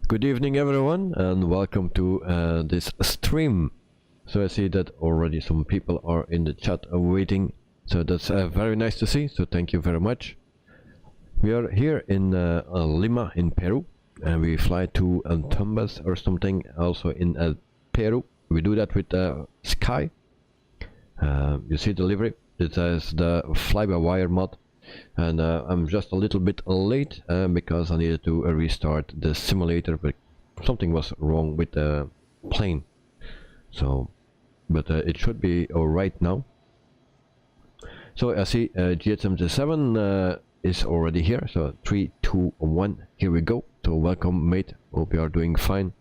Good evening everyone and welcome to this stream. So I see that already some people are in the chat waiting, so that's very nice to see, so thank you very much. We are here in Lima in Peru, and we fly to Tumbes or something also in Peru. We do that with Sky. You see the livery, it has the fly-by-wire mod. And I'm just a little bit late because I needed to restart the simulator, but something was wrong with the plane. So, but it should be alright now. So I see GH77 is already here. So 3, 2, 1, here we go. So welcome mate, hope you are doing fine.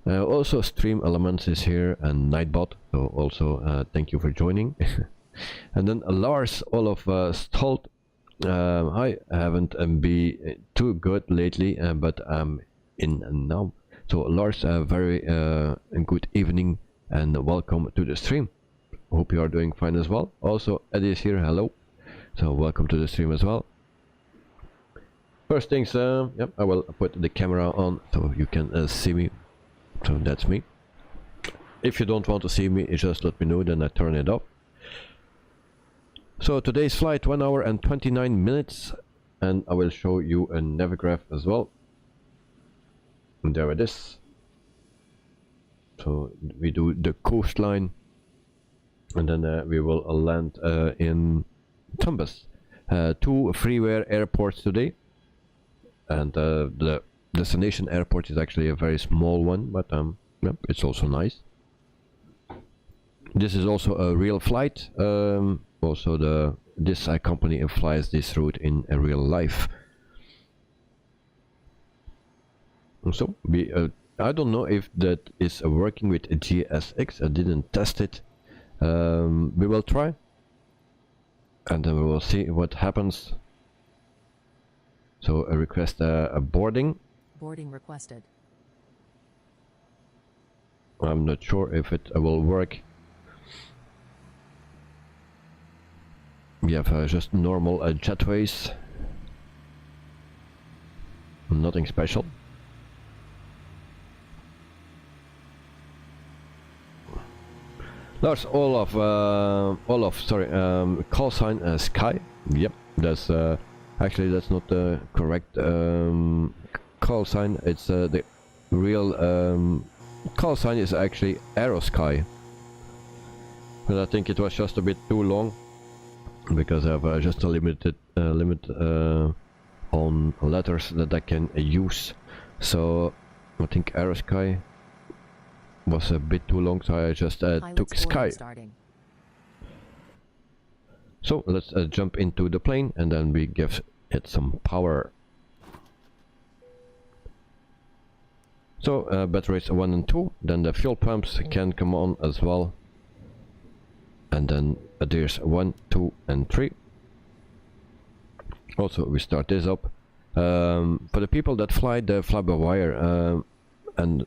Also Stream Elements is here and Nightbot, so also thank you for joining. And then Lars Olof Stolt. I haven't been too good lately, but I'm in now. So Lars, very good evening and welcome to the stream. Hope you are doing fine as well. Also Eddie is here, hello. So welcome to the stream as well. First things, yep, I will put the camera on so you can see me. So that's me. If you don't want to see me, just let me know, then I turn it off. So today's flight 1 hour and 29 minutes, and I will show you a navigraph as well. And there it is. So we do the coastline, and then we will land in Tumbes. 2 freeware airports today, and the destination airport is actually a very small one, but yeah, it's also nice. This is also a real flight. Also this company flies this route in real life. So we I don't know if that is working with GSX. I didn't test it. We will try, and then we will see what happens. So request a boarding. Boarding requested. I'm not sure if it will work. We have just normal jetways, nothing special. Lars Olaf, sorry, call sign Sky. Yep, that's actually that's not the correct call sign. It's the real call sign is actually Aero Sky, but I think it was just a bit too long, because I have just a limited limit on letters that I can use. So I think Aero Sky was a bit too long, so I just took Sky. So let's jump into the plane and then we give it some power. So batteries 1 and 2, then the fuel pumps can come on as well. And then there's 1, 2 and 3. Also we start this up. For the people that fly the fly-by-wire and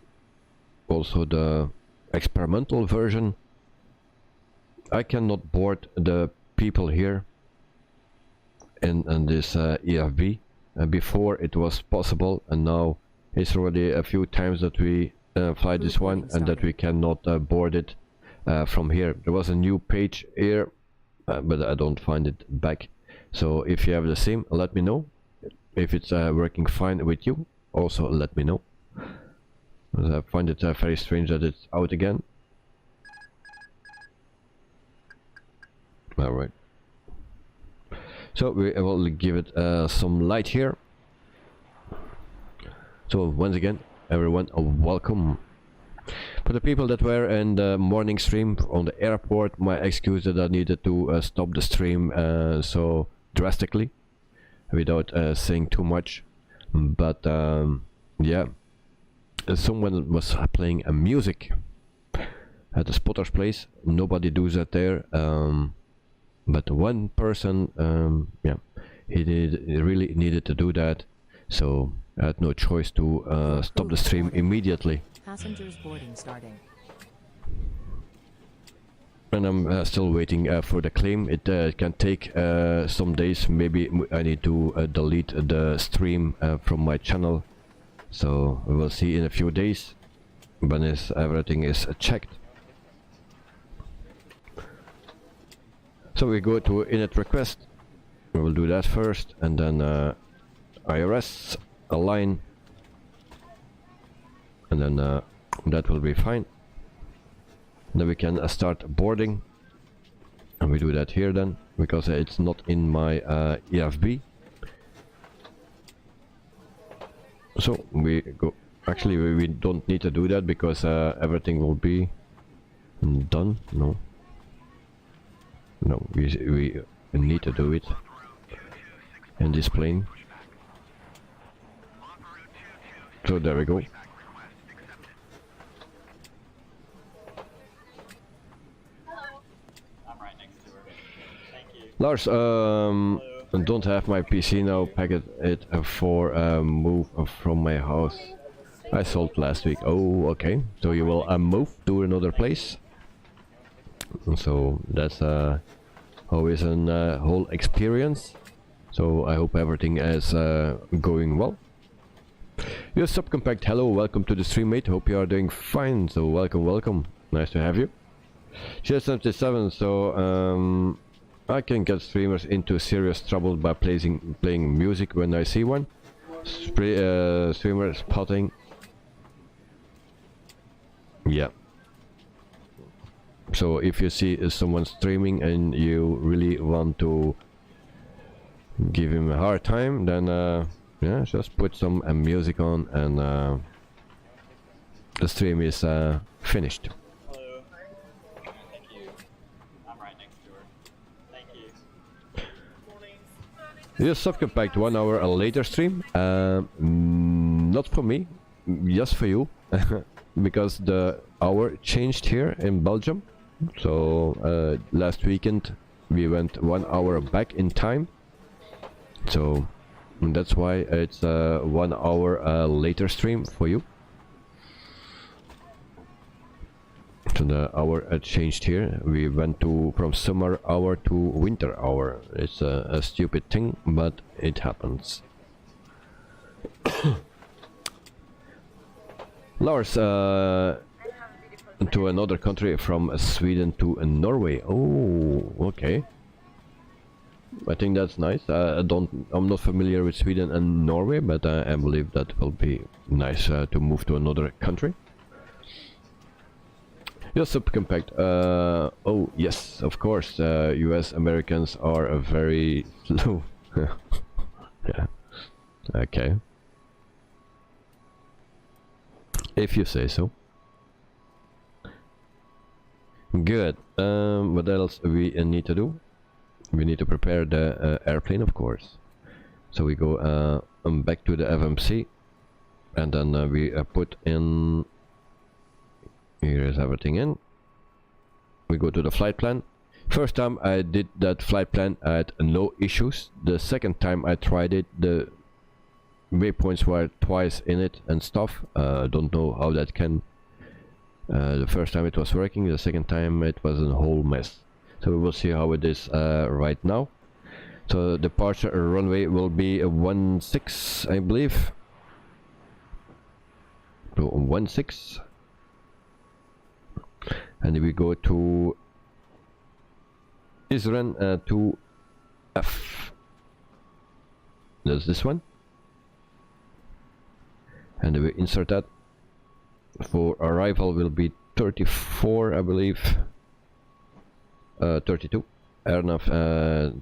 also the experimental version, I cannot board the people here in this EFB. Before it was possible, and now it's already a few times that we fly this one and that we cannot board it from here. There was a new page here, but I don't find it back. So if you have the same, let me know. If it's working fine with you, also let me know. I find it very strange that it's out again. Alright. So we will give it some light here. So once again, everyone, welcome. For the people that were in the morning stream on the airport, my excuse that I needed to stop the stream so drastically, without saying too much. But yeah, someone was playing music at the spotter's place. Nobody does that there, but one person, yeah, he really needed to do that, so I had no choice to stop the stream immediately. Passengers boarding starting. And I'm still waiting for the claim. It can take some days. Maybe I need to delete the stream from my channel So we will see in a few days when everything is checked. So we go to init request. We will do that first, and then IRS align, and then that will be fine. Then we can start boarding, and we do that here then, because it's not in my EFB. So we go, actually we don't need to do that because everything will be done. No, we need to do it in this plane. So there we go. Lars, don't have my PC now. Packet it for move from my house. I sold last week. Oh, okay. So you will move to another place. So that's always a whole experience. So I hope everything is going well. Your subcompact, hello, welcome to the stream, mate. Hope you are doing fine. So welcome. Nice to have you. GS77. So I can get streamers into serious trouble by playing music when I see one. Streamer spotting. Yeah. So if you see someone streaming and you really want to give him a hard time, then yeah, just put some music on and the stream is finished. Hello. Thank you. I'm right next door. Thank you. Your subcompact 1 hour later stream. Not for me, just for you, because the hour changed here in Belgium. So last weekend we went 1 hour back in time. So that's why it's 1 hour later stream for you. So the hour changed here. We went from summer hour to winter hour. It's a stupid thing, but it happens. Lars, to another country from Sweden to Norway. Oh, okay. I think that's nice. I'm not familiar with Sweden and Norway, but I believe that will be nice to move to another country. Your subcompact. Oh yes, of course. US Americans are very slow. Yeah. Okay. If you say so. Good. What else we need to do? We need to prepare the airplane, of course. So we go back to the FMC, and then we put in. Here is everything in. We go to the flight plan. First time I did that flight plan, I had no issues. The second time I tried it, the waypoints were twice in it and stuff. Don't know how that can. The first time it was working, the second time it was a whole mess. So we will see how it is right now. So departure runway will be a 16, I believe. So 16. And we go to Israel to F. That's this one. And we insert that. For arrival will be 34, I believe. 32. Airnav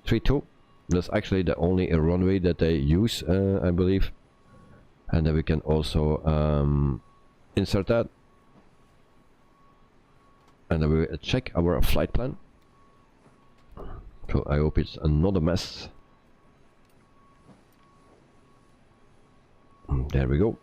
32. That's actually the only runway that they use, I believe. And then we can also insert that. And then we check our flight plan. So I hope it's not a mess. There we go.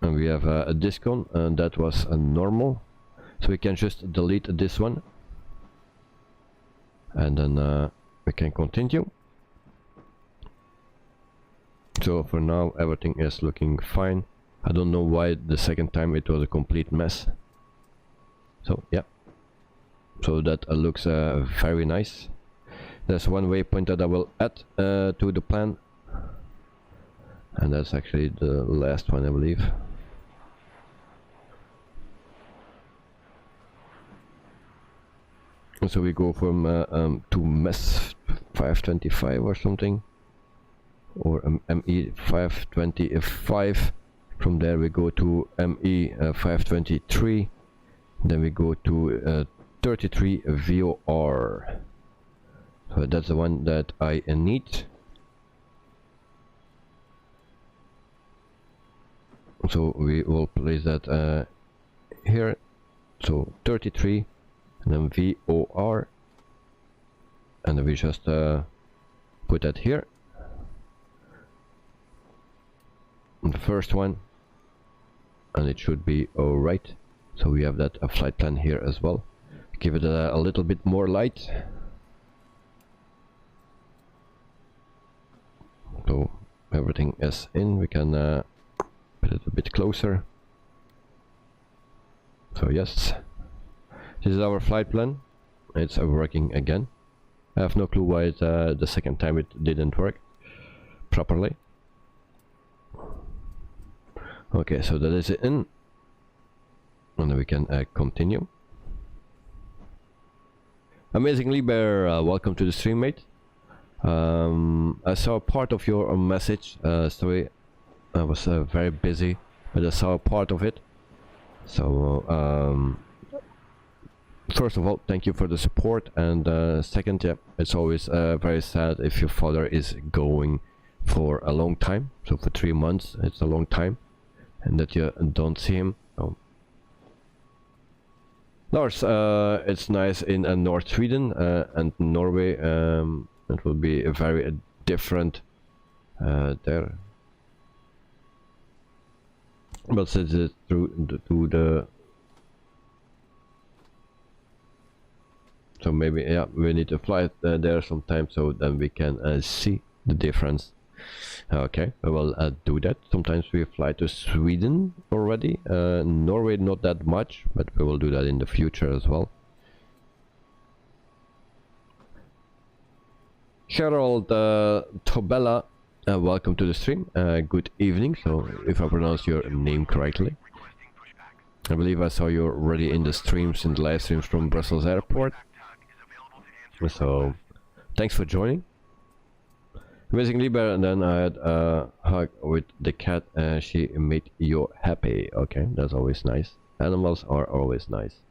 And we have a discount, and that was a normal. So we can just delete this one. And then we can continue. So for now everything is looking fine. I don't know why the second time it was a complete mess. So yeah, so that looks very nice. There's one waypoint that I will add to the plan, and that's actually the last one, I believe. So we go from Tumbes 525 or something, or ME 525. From there we go to ME 523. Then we go to 33 VOR. So that's the one that I need. So we will place that here. So 33. And then VOR, and then we just put that here. And the first one, and it should be alright. So we have that flight plan here as well. Give it a little bit more light. So everything is in. We can put it a bit closer. So yes. This is our flight plan. It's working again. I have no clue why it, the second time it didn't work properly. Okay, so that is it in. And then we can continue. Amazingly Bear, welcome to the stream, mate. I saw part of your message. Sorry, I was very busy, but I saw part of it. So first of all, thank you for the support, and second, yeah, it's always very sad if your father is going for a long time. So for 3 months, it's a long time, and that you don't see him. Oh. Lars, it's nice in North Sweden and Norway. It will be very different there. But since it's through to the so maybe, yeah, we need to fly there sometime, so then we can see the difference. Okay, I will do that. Sometimes we fly to Sweden already. Norway not that much, but we will do that in the future as well. Gerald Tobella, welcome to the stream. Good evening, so if I pronounce your name correctly. I believe I saw you already in the streams, in the live streams from Brussels Airport. So, thanks for joining. Amazingly better, and then I had a hug with the cat, and she made you happy. Okay, that's always nice. Animals are always nice.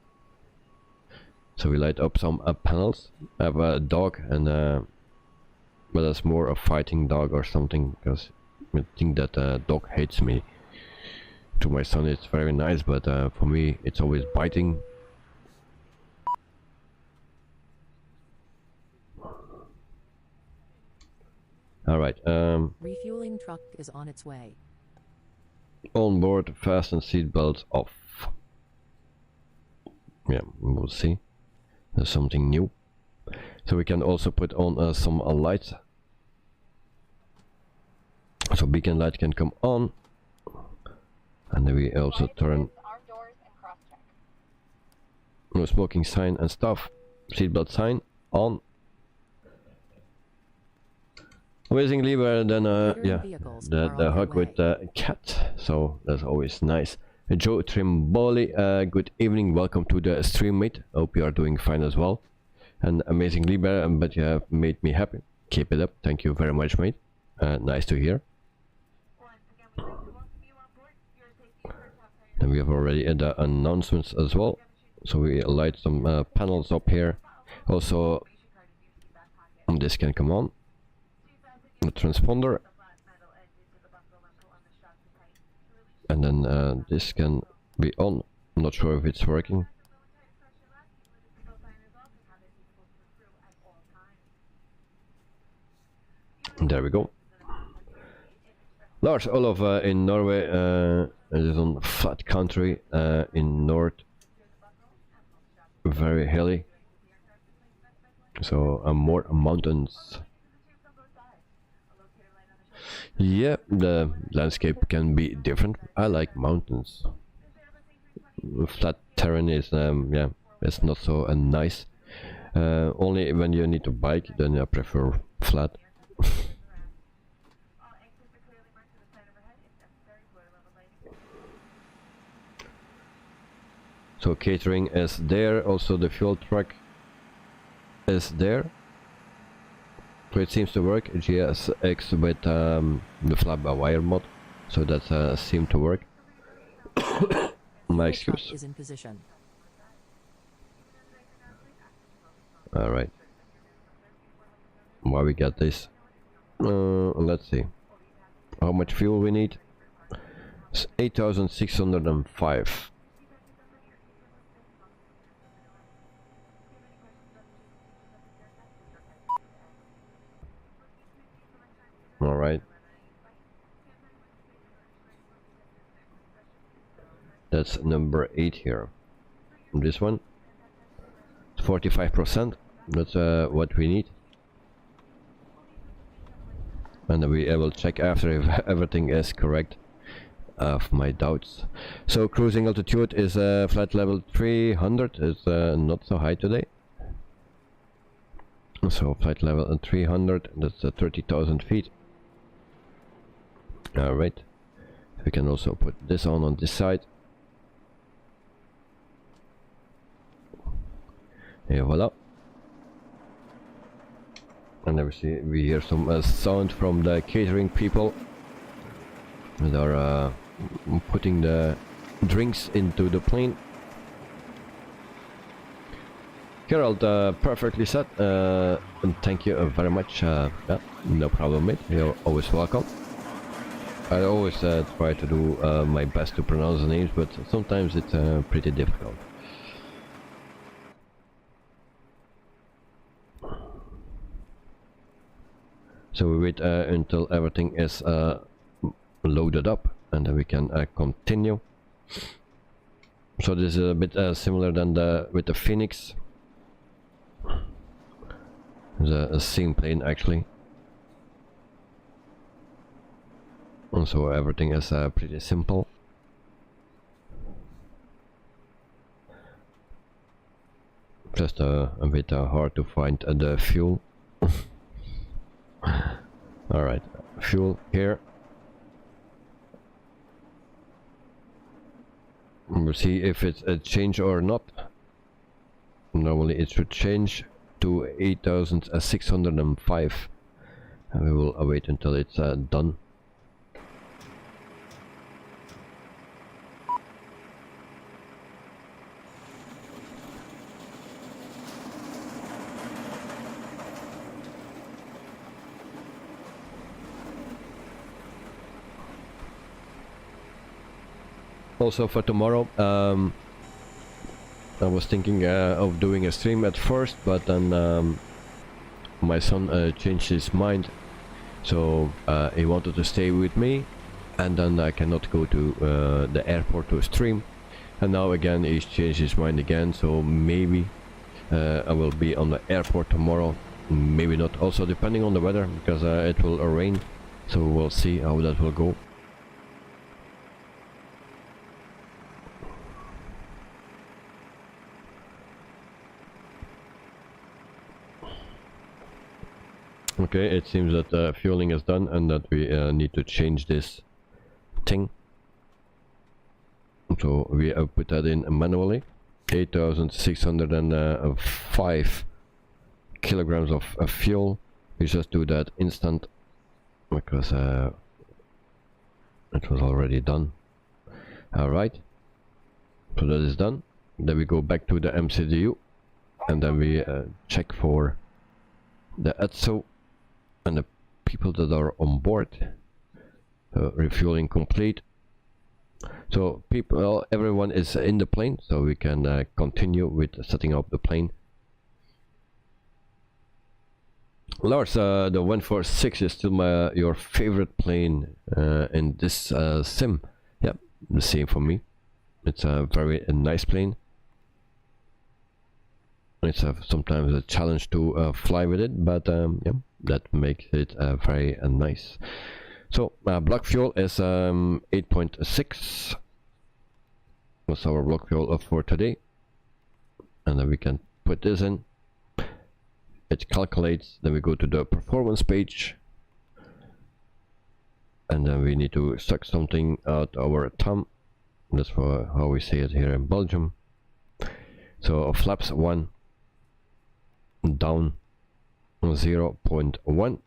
So we light up some panels. I have a dog, and but that's more a fighting dog or something, because I think that dog hates me. To my son it's very nice, but for me it's always biting. Alright, Refueling truck is on its way. on board, fasten seatbelts off. Yeah, we'll see. There's something new. So we can also put on some lights. So beacon light can come on. And then we also turn no smoking sign and stuff. Seatbelt sign on. Amazingly, well then yeah, the hug with the cat, so that's always nice. Joe Trimboli, good evening, welcome to the stream, mate. Hope you are doing fine as well. And amazingly, but you have made me happy. Keep it up, thank you very much, mate. Nice to hear. Then we have already the announcements as well. So we light some panels up here. Also, this can come on. The transponder, and then this can be on. I'm not sure if it's working. And there we go. Lars Olof in Norway, it is on flat country in north, very hilly, so more mountains. Yeah, the landscape can be different. I like mountains. Flat terrain is yeah, It's not so nice. Only when you need to bike, then I prefer flat. So catering is there, also the fuel truck is there. So it seems to work. GSX with the fly-by-wire mod, so that seemed to work. My excuse. Is in position. All right. Why we got this? Let's see. How much fuel we need? It's 8,605. All right. That's number 8 here. This one, 45%. That's what we need. And we will check after if everything is correct. Of my doubts. So cruising altitude is flight level 300. It's not so high today. So flight level 300. That's 30,000 feet. All right. We can also put this on this side. Et voila. And then we hear some sound from the catering people. They are putting the drinks into the plane. Gerald, perfectly said, and thank you very much. Yeah, no problem, mate. You're always welcome. I always try to do my best to pronounce the names, but sometimes it's pretty difficult. So we wait until everything is loaded up, and then we can continue. So this is a bit similar than with the Phoenix. The same plane actually. And so everything is pretty simple. Just a bit hard to find the fuel. Alright, fuel here. We'll see if it's a change or not. Normally it should change to 8,605, and we will wait until it's done. Also for tomorrow, I was thinking of doing a stream at first, but then my son changed his mind, so he wanted to stay with me, and then I cannot go to the airport to stream, and now again he's changed his mind again, so maybe I will be on the airport tomorrow, maybe not, also depending on the weather, because it will rain, so we'll see how that will go. Okay, it seems that fueling is done and that we need to change this thing. So we put that in manually. 8,605 kilograms of fuel. We just do that instant because it was already done. Alright, so that is done. Then we go back to the MCDU and then we check for the ETSO and the people that are on board. Refueling complete. So people, everyone is in the plane, so we can continue with setting up the plane. Lars, the 146 is still your favorite plane in this sim. Yep, the same for me. It's a very nice plane. It's sometimes a challenge to fly with it, but yeah, that makes it very nice. So block fuel is 8.6. That's our block fuel for today. and then we can put this in. It calculates, then we go to the performance page, and then we need to suck something out our thumb. That's for how we say it here in Belgium. So flaps 1 down 0.1,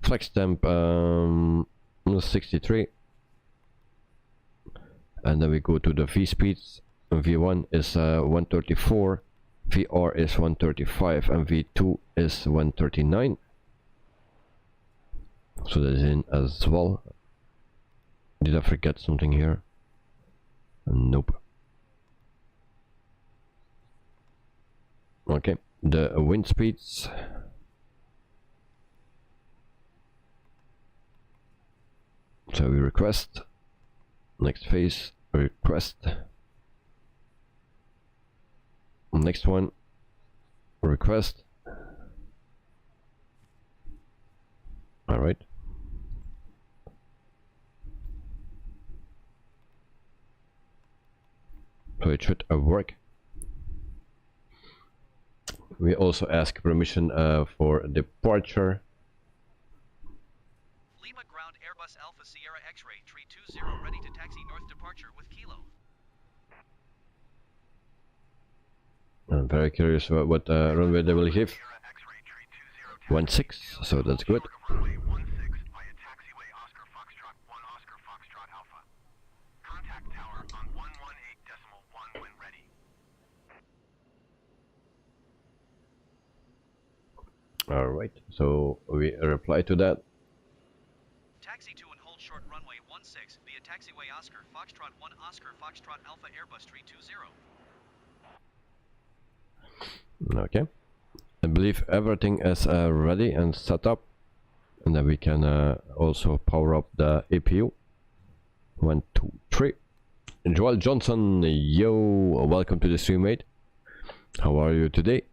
flex temp 63, and then we go to the V speeds. V1 is 134, VR is 135, and V2 is 139. So that is in as well. Did I forget something here? Nope. Okay, the wind speeds. So we request, next phase, request, next one, request. All right. So it should work. We also ask permission for departure. Lima ground Airbus Alpha Sierra X-ray 320 ready to taxi north departure with Kilo. I'm very curious about what runway they will give. 16, so that's good. Alright, so we reply to that. Taxi to and hold short runway 16 via taxiway Oscar Foxtrot 1 Oscar Foxtrot Alpha Airbus 320. Okay, I believe everything is ready and set up, and then we can also power up the APU. 1, 2, 3. Joel Johnson, yo, welcome to the stream, mate. How are you today?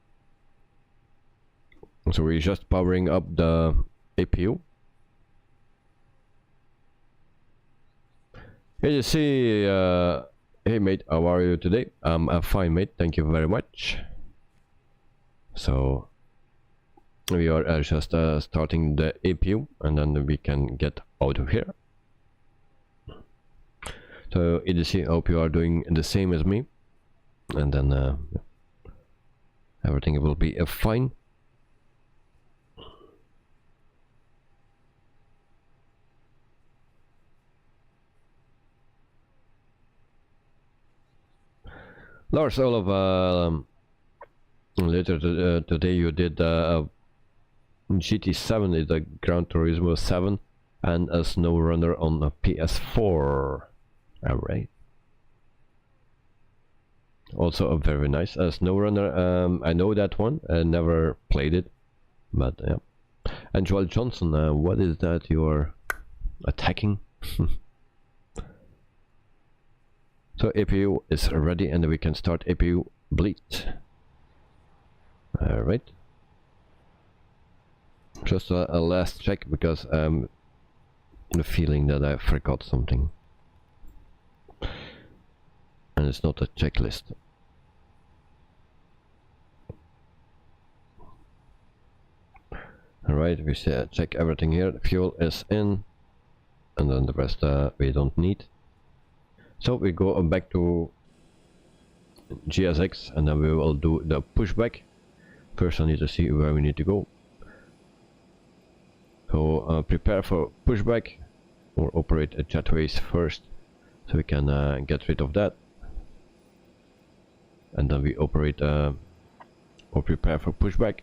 So we're just powering up the APU. Hey, you see, hey mate, how are you today? I'm fine, mate, thank you very much. So we are just starting the APU, and then we can get out of here. So EDC, I hope you are doing the same as me, and then everything will be fine. Lars Olaf, later today you did GT7 is a Gran Turismo 7 and a SnowRunner on a PS4. Alright. Also a very nice SnowRunner. I know that one. I never played it, but yeah. And Joel Johnson, what is that you're attacking? So APU is ready, and we can start APU bleed. Alright. Just a last check, because I'm the feeling that I forgot something. And it's not a checklist. Alright, we check everything here. The fuel is in, and then the rest we don't need. So we go back to GSX, and then we will do the pushback. First I need to see where we need to go. So prepare for pushback, or operate a jetways first, so we can get rid of that. And then we operate or prepare for pushback.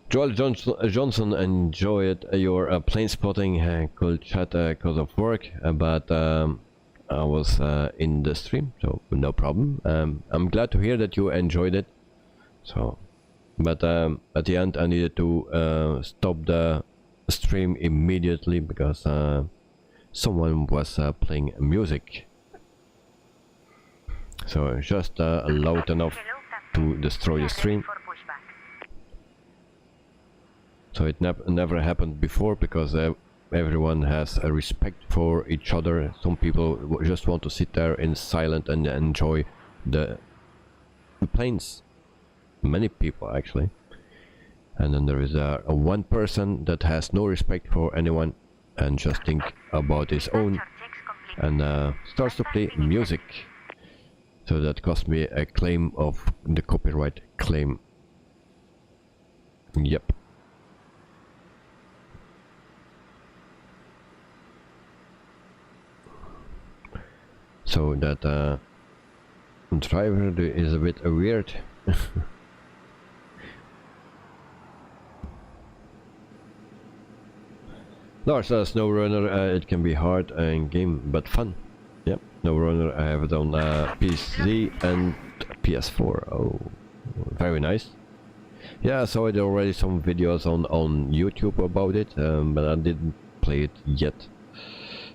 Joel Johnson, enjoyed your plane spotting. Could chat because of work, but I was in the stream, so no problem. I'm glad to hear that you enjoyed it. So, but at the end I needed to stop the stream immediately, because someone was playing music. So just loud enough to destroy the stream. So it never happened before, because everyone has a respect for each other. Some people just want to sit there in silence and enjoy the planes. Many people actually. And then there is a one person that has no respect for anyone and just think about his own and starts to play music. So that cost me a claim of the copyright claim. Yep. So that driver is a bit weird. Lars says SnowRunner, it can be hard in game but fun. Yep, SnowRunner I have it on PC and PS4. Oh, very nice. Yeah, I saw it already, some videos on YouTube about it, but I didn't play it yet.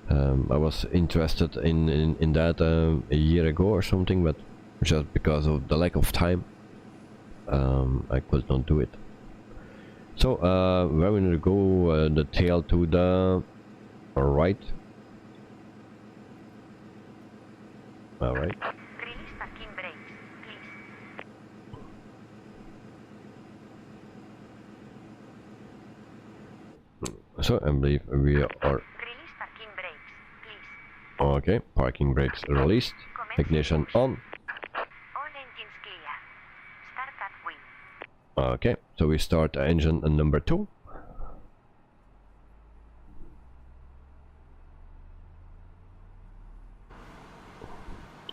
I was interested in that a year ago or something, but just because of the lack of time, I could not do it. So, where we need to go, the tail to the right. Alright. Release parking brakes, please. So, I believe we are... Release parking brakes, please. Okay, parking brakes released. Ignition on. All engines clear. Start at wheel. Okay, so we start engine number 2.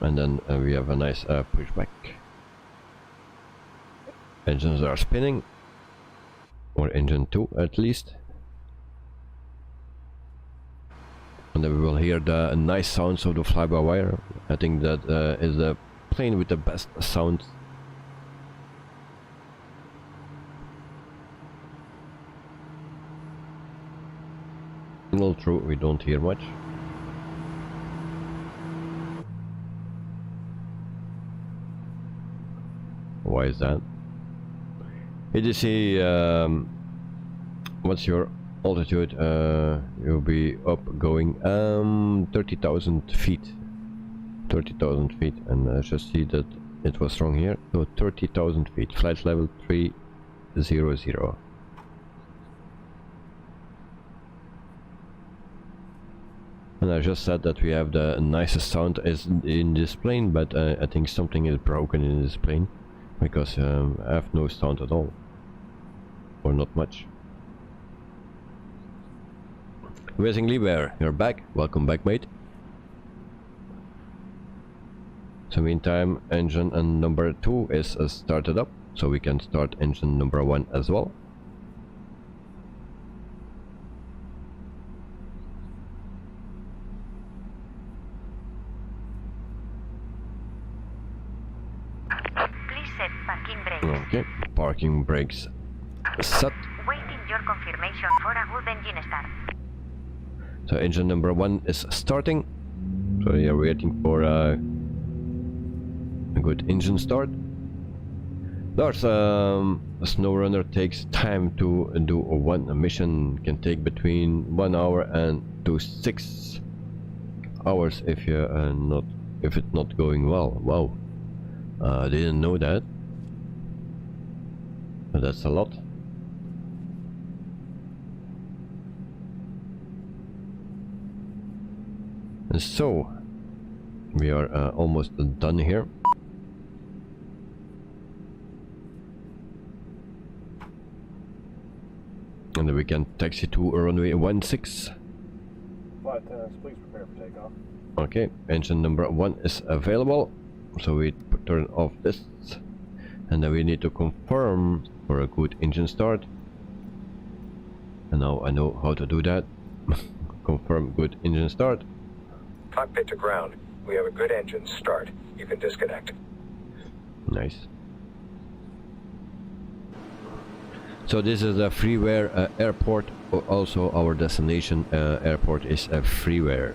And then we have a nice pushback. Engines are spinning, or engine 2 at least. And then we will hear the nice sounds of the fly-by-wire. I think that is the plane with the best sound. Well, true, we don't hear much. Why is that? ADC, what's your altitude? You'll be up going 30,000 feet. 30,000 feet, and I just see that it was wrong here. So 30,000 feet, flight level 300. And I just said that we have the nicest sound is in this plane, but I think something is broken in this plane, because I have no sound at all, or not much. Racing Liber, you're back. Welcome back, mate. So meantime, engine and number 2 is started up, so we can start engine number 1 as well. Please set parking brakes. Okay, parking brakes set. Waiting your confirmation for a good engine start. So engine number 1 is starting. So we are waiting for a good engine start. Lars, SnowRunner takes time to do one mission. Can take between 1 hour and to 6 hours if you if it's not going well. Wow, I didn't know that. But that's a lot. And so we are almost done here. And then we can taxi to runway 16. Flight attendants, please prepare for takeoff. Okay, engine number 1 is available, so we turn off this, and then we need to confirm for a good engine start. And now I know how to do that. Confirm good engine start. Cockpit to ground. We have a good engine start. You can disconnect. Nice. So this is a freeware airport. Also our destination airport is a freeware.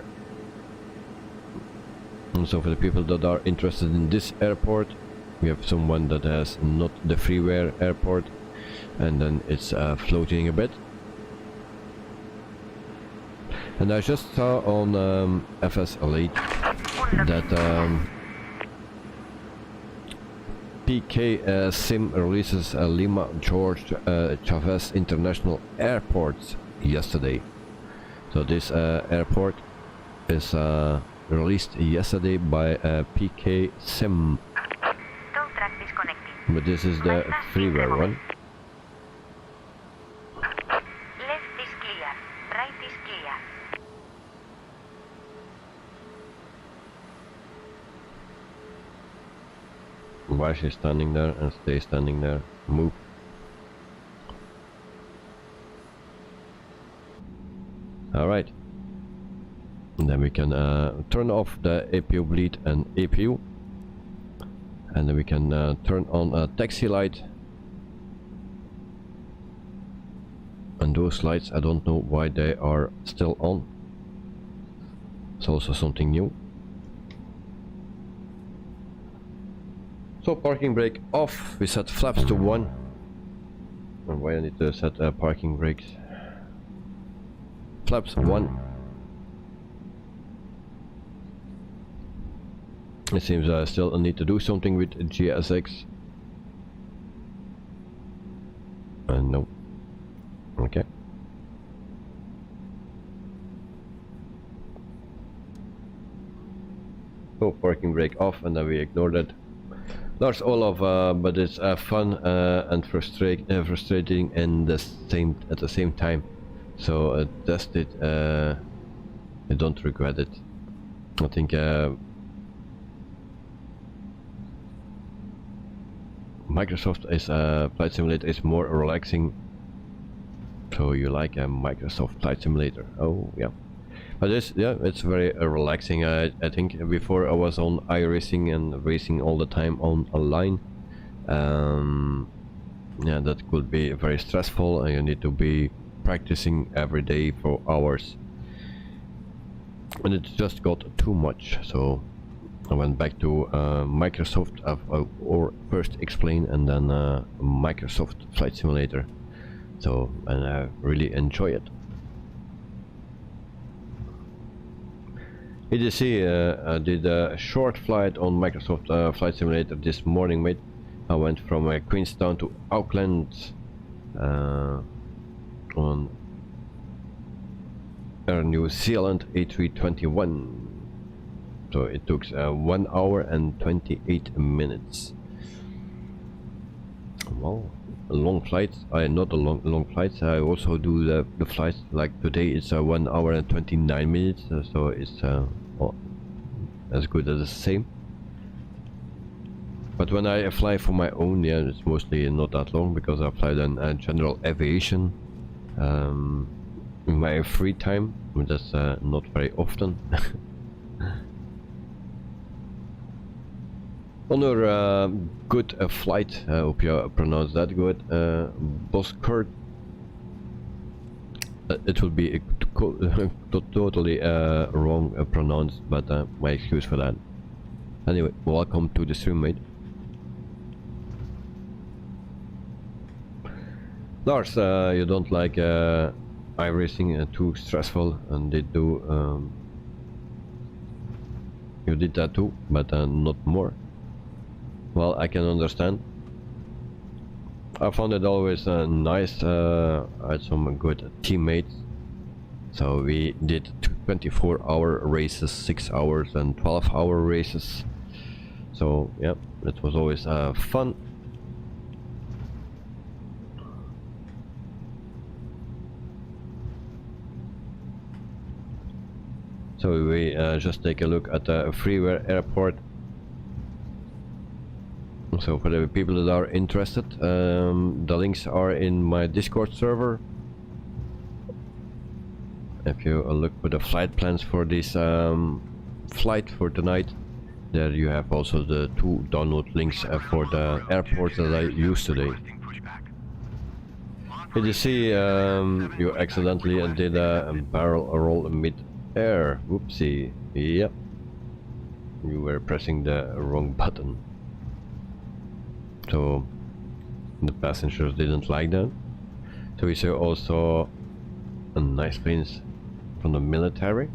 And so for the people that are interested in this airport, we have someone that has not the freeware airport, and then it's floating a bit. And I just saw on FS Elite that PK Sim releases Lima George Chavez International Airport yesterday. So this airport is released yesterday by PK Sim. Tow track disconnected. But this is the freeware one. Left is clear. Right is clear. Why is she standing there and stay standing there? Move. Alright. And then we can turn off the APU bleed and APU. And then we can turn on a taxi light. And those lights, I don't know why they are still on. It's also something new. So parking brake off. We set flaps to 1. And why I need to set parking brakes? Flaps 1. It seems I still need to do something with GSX. No. Okay. So parking brake off, and then we ignore that. There's all of, but it's fun and frustrating and at the same time. So test it. I don't regret it. I think Microsoft is Flight Simulator is more relaxing. So you like a Microsoft Flight Simulator? Oh yeah. But it's very relaxing. I think before I was on iRacing and racing all the time on a line. Yeah, that could be very stressful, and you need to be practicing every day for hours. And it just got too much. So I went back to Microsoft, or first explain, and then Microsoft Flight Simulator. So, and I really enjoy it. EDC, I did a short flight on Microsoft Flight Simulator this morning, mate. I went from Queenstown to Auckland on Air New Zealand A321. So it took 1 hour and 28 minutes. Well, a long flight. Not a long flights. I also do the flights like today. It's 1 hour and 29 minutes. So it's as good as the same. But when I fly for my own, yeah, it's mostly not that long, because I fly then general aviation in my free time. That's not very often. Another good flight, I hope you pronounce that good, Boskurt. It will be totally wrong pronounced, but my excuse for that. Anyway, welcome to the stream, mate. Lars, you don't like iRacing, too stressful, and they do. You did that too, but not more. Well, I can understand. I found it always nice. I had some good teammates. So we did 24-hour races, 6 hours and 12-hour races. So yeah, it was always fun. So we just take a look at the freeware airport. So for the people that are interested, the links are in my Discord server. If you look for the flight plans for this flight for tonight, there you have also the 2 download links for the airports that I used today. Did you see you accidentally did a barrel roll mid-air? Whoopsie. Yep. You were pressing the wrong button. So the passengers didn't like that. So we saw also a nice planes from the military.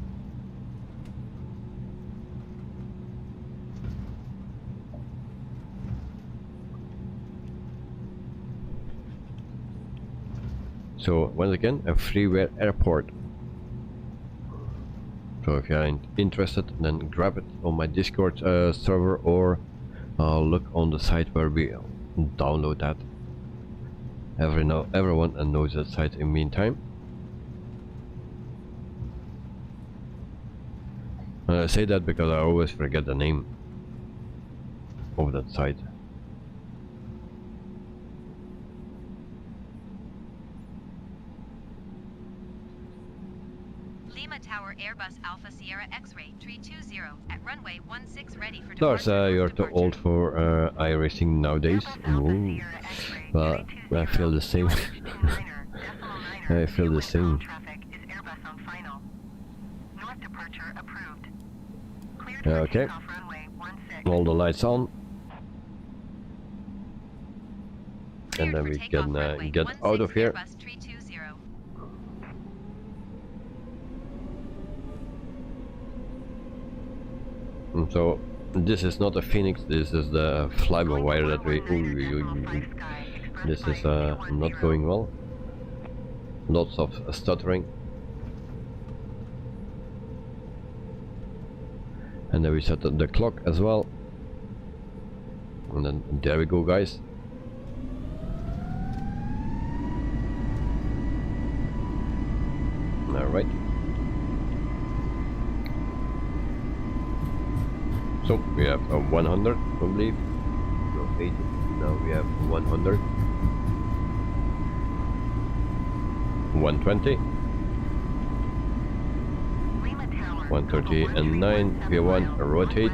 So once again, a freeware airport. So if you are interested, then grab it on my Discord server, or look on the site where we download that. Everyone knows that site in the meantime. I say that because I always forget the name of that site. Lima Tower Airbus Alpha Sierra X-ray 320 at runway 16 ready for Lars, departure. you're too old for iRacing nowadays. Ooh. Well, I feel the same. I feel the same. Okay. All the lights on. And then we can get out of here. And so this is not a Phoenix, this is the flybywire that we... This is not going well. Lots of stuttering. And then we set the clock as well. And then there we go, guys. Alright. So we have 100, I believe. No, 80. Now we have 100. 120. 130 and 9. V1 rotate.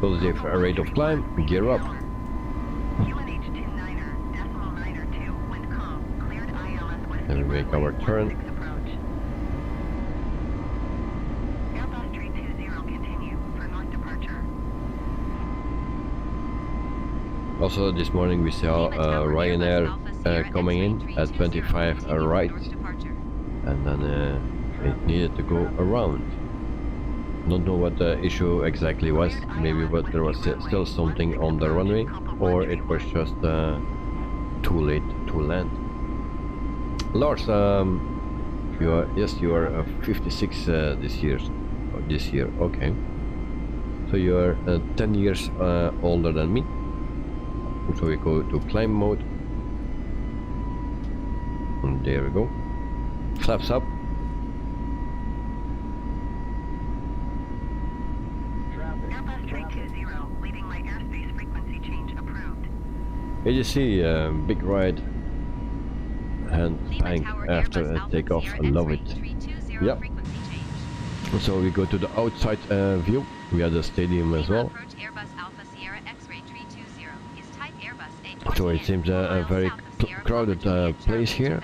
Positive rate of climb. Gear up. And we make our turn. Also this morning we saw Ryanair coming in at 25 right, and then it needed to go around. Don't know what the issue exactly was, maybe but there was still something on the runway, or it was just too late to land. Lars, you are 56 this year, okay. So you are 10 years older than me. So we go to climb mode. And there we go. Flaps up. Airbus 320, leaving my airspace frequency change approved. AGC, big ride. And bang after a takeoff. I love it. Yep. So we go to the outside view. We have the stadium as well. So it seems a very crowded place here.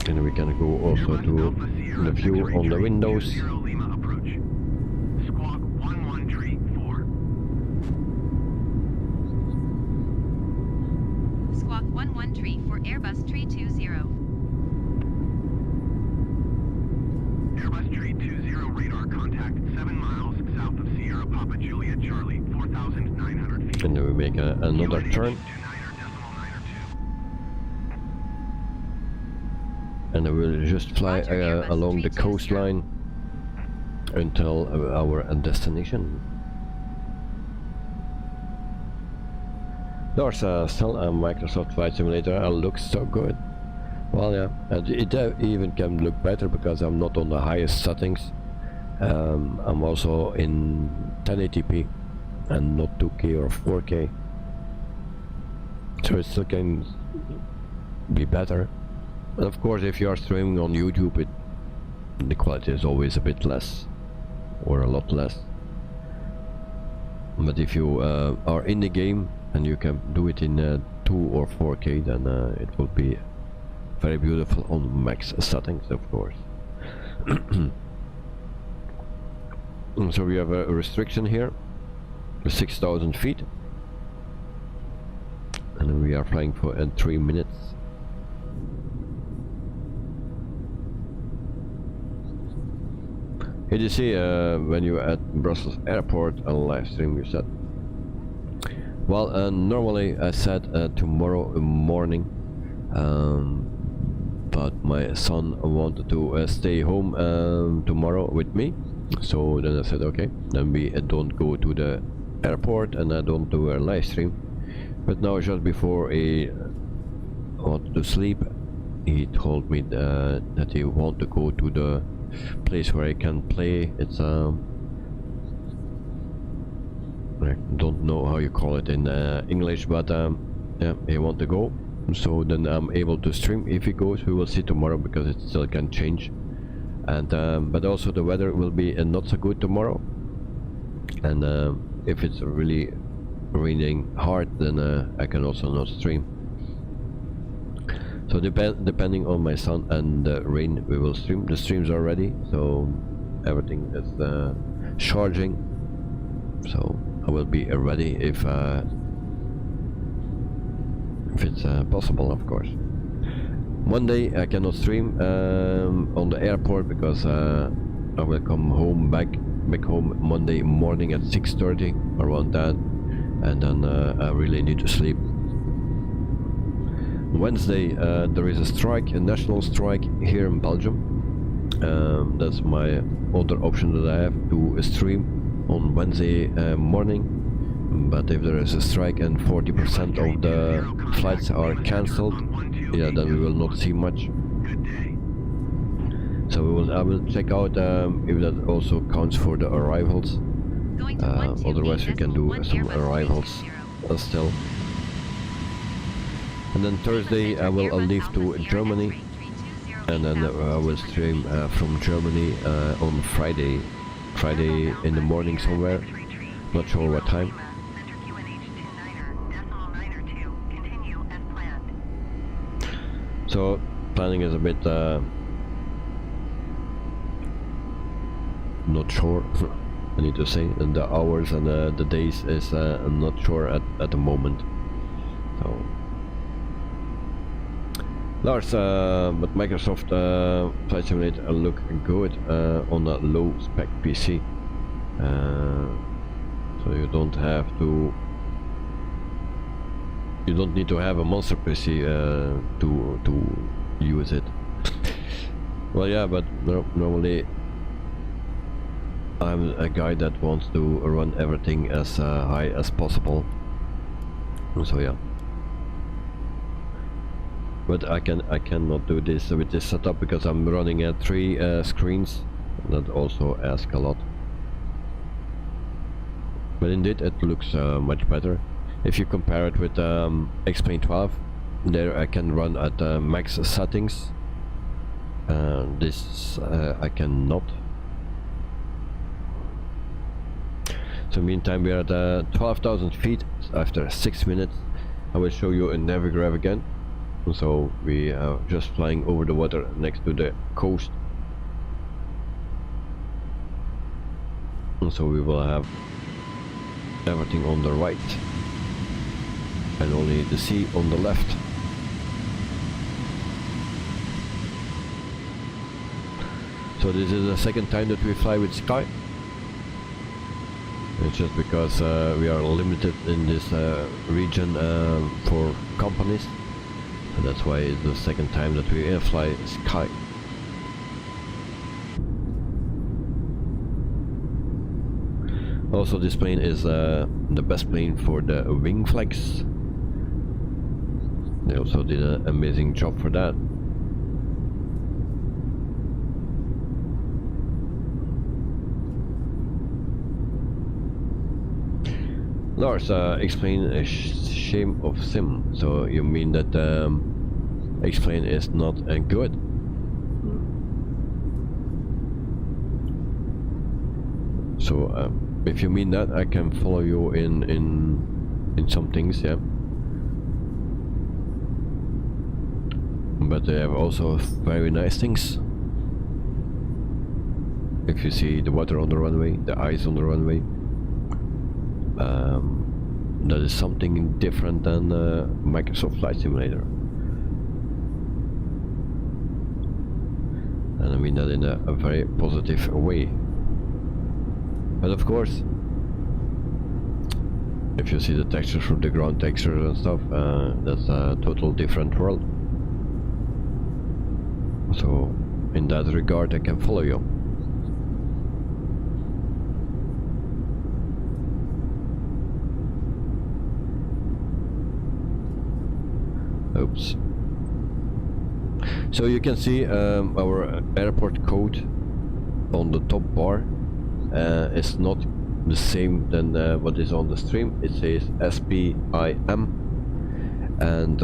And we can go also to the view on the windows. Squawk 113 for Airbus 320. Airbus 320 radar contact 7 miles south of Sierra Papa Juliet Charlie 4,900 feet. And then we make another turn. And then we'll just fly along the coastline until our destination. There's still a Microsoft Flight Simulator. Looks so good. Well, yeah, it even can look better because I'm not on the highest settings. I'm also in 1080p and not 2K or 4K. So it still can be better. And of course, if you are streaming on YouTube, the quality is always a bit less, or a lot less. But if you are in the game and you can do it in 2 or 4K, then it will be very beautiful on max settings, of course. So we have a restriction here. 6,000 feet, and we are flying for 3 minutes. Here you see when you're at Brussels airport a live stream you said. Well, normally I said tomorrow morning, but my son wanted to stay home tomorrow with me, so then I said okay, then we don't go to the airport and I don't do a live stream. But now just before he wanted to sleep, he told me that he want to go to the place where I can play. It's I don't know how you call it in English, but yeah, he want to go. So then I'm able to stream. If he goes, we will see tomorrow because it still can change. And but also the weather will be not so good tomorrow. And if it's really raining hard, then I can also not stream. So depending on my son and the rain, we will stream. The streams are ready, so everything is charging. So I will be ready if it's possible, of course. Monday I cannot stream on the airport because I will come home back home Monday morning at 6:30 around that, and then I really need to sleep. Wednesday there is a strike, a national strike here in Belgium. That's my other option that I have to stream on Wednesday morning. But if there is a strike and 40% of the flights are cancelled, yeah, then we will not see much. So I will check out if that also counts for the arrivals. Otherwise we can do some arrivals still. And then Thursday I will leave to Germany, and then I will stream from Germany on Friday in the morning somewhere, not sure what time. So planning is a bit not sure, I need to say, and the hours and the days is I'm not sure at the moment. So Lars, but Microsoft Flight Simulator look good on a low spec PC, so you don't need to have a monster PC to use it. Well, yeah, but normally I'm a guy that wants to run everything as high as possible. So yeah. But I cannot do this with this setup because I'm running at 3 screens. That also asks a lot. But indeed it looks much better. If you compare it with X-Plane 12, there I can run at max settings. This I cannot. So meantime we are at 12,000 feet. After 6 minutes I will show you a Navigraph again. So we are just flying over the water next to the coast. So we will have everything on the right and only the sea on the left. So this is the second time that we fly with Sky. It's just because we are limited in this region for companies. And that's why it's the second time that we fly Sky. Also, this plane is the best plane for the wing flex. They also did an amazing job for that. Lars, explain a shame of sim. So you mean that explain is not good? So if you mean that, I can follow you in some things, yeah. But they have also very nice things. If you see the water on the runway, the ice on the runway. that is something different than Microsoft Flight Simulator. And I mean that in a very positive way. But of course, if you see the textures from the ground textures and stuff, that's a total different world. So in that regard I can follow you. Oops. So you can see our airport code on the top bar is not the same than what is on the stream. It says SPIM, and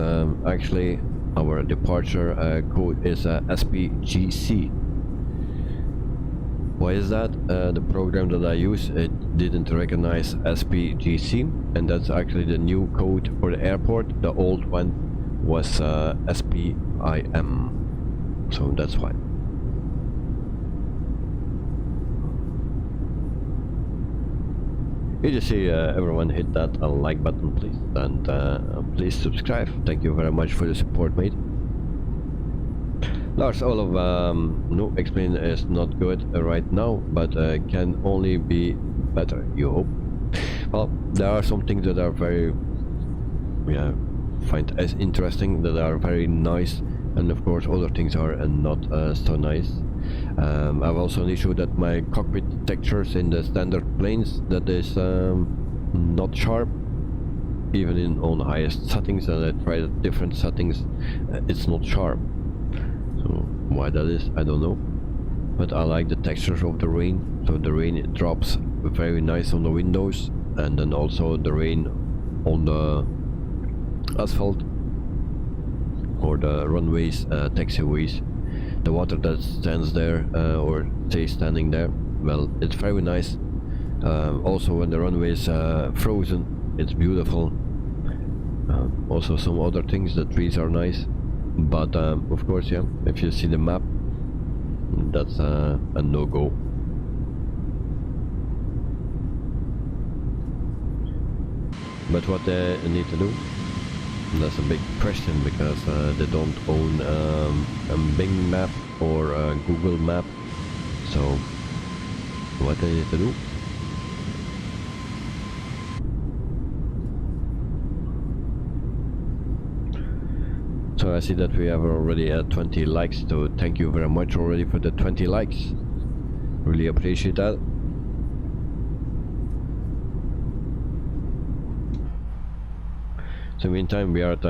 actually our departure code is SPJC. Why is that? The program that I use, it didn't recognize SPJC, and that's actually the new code for the airport. The old one was SPIM, so that's why. You just see everyone hit that like button, please, and please subscribe. Thank you very much for the support, mate. Lars, all of no explain is not good right now, but can only be better, you hope. Well, there are some things that are very, find as interesting, that are very nice, and of course other things are not so nice. I've also an issue that my cockpit textures in the standard planes, that is not sharp, even in on highest settings, and I tried different settings, it's not sharp. So why that is, I don't know. But I like the textures of the rain, so the rain, it drops very nice on the windows, and then also the rain on the asphalt or the runways, taxiways. The water that stands there or stays standing there, well, it's very nice. Also when the runway is frozen, it's beautiful. Also some other things, the trees are nice, but of course, yeah, if you see the map, that's a no-go. But what they need to do, that's a big question, because they don't own a Bing map or a Google map. So what they need to do, so I see that we have already 20 likes, so thank you very much already for the 20 likes, really appreciate that. So meantime we are at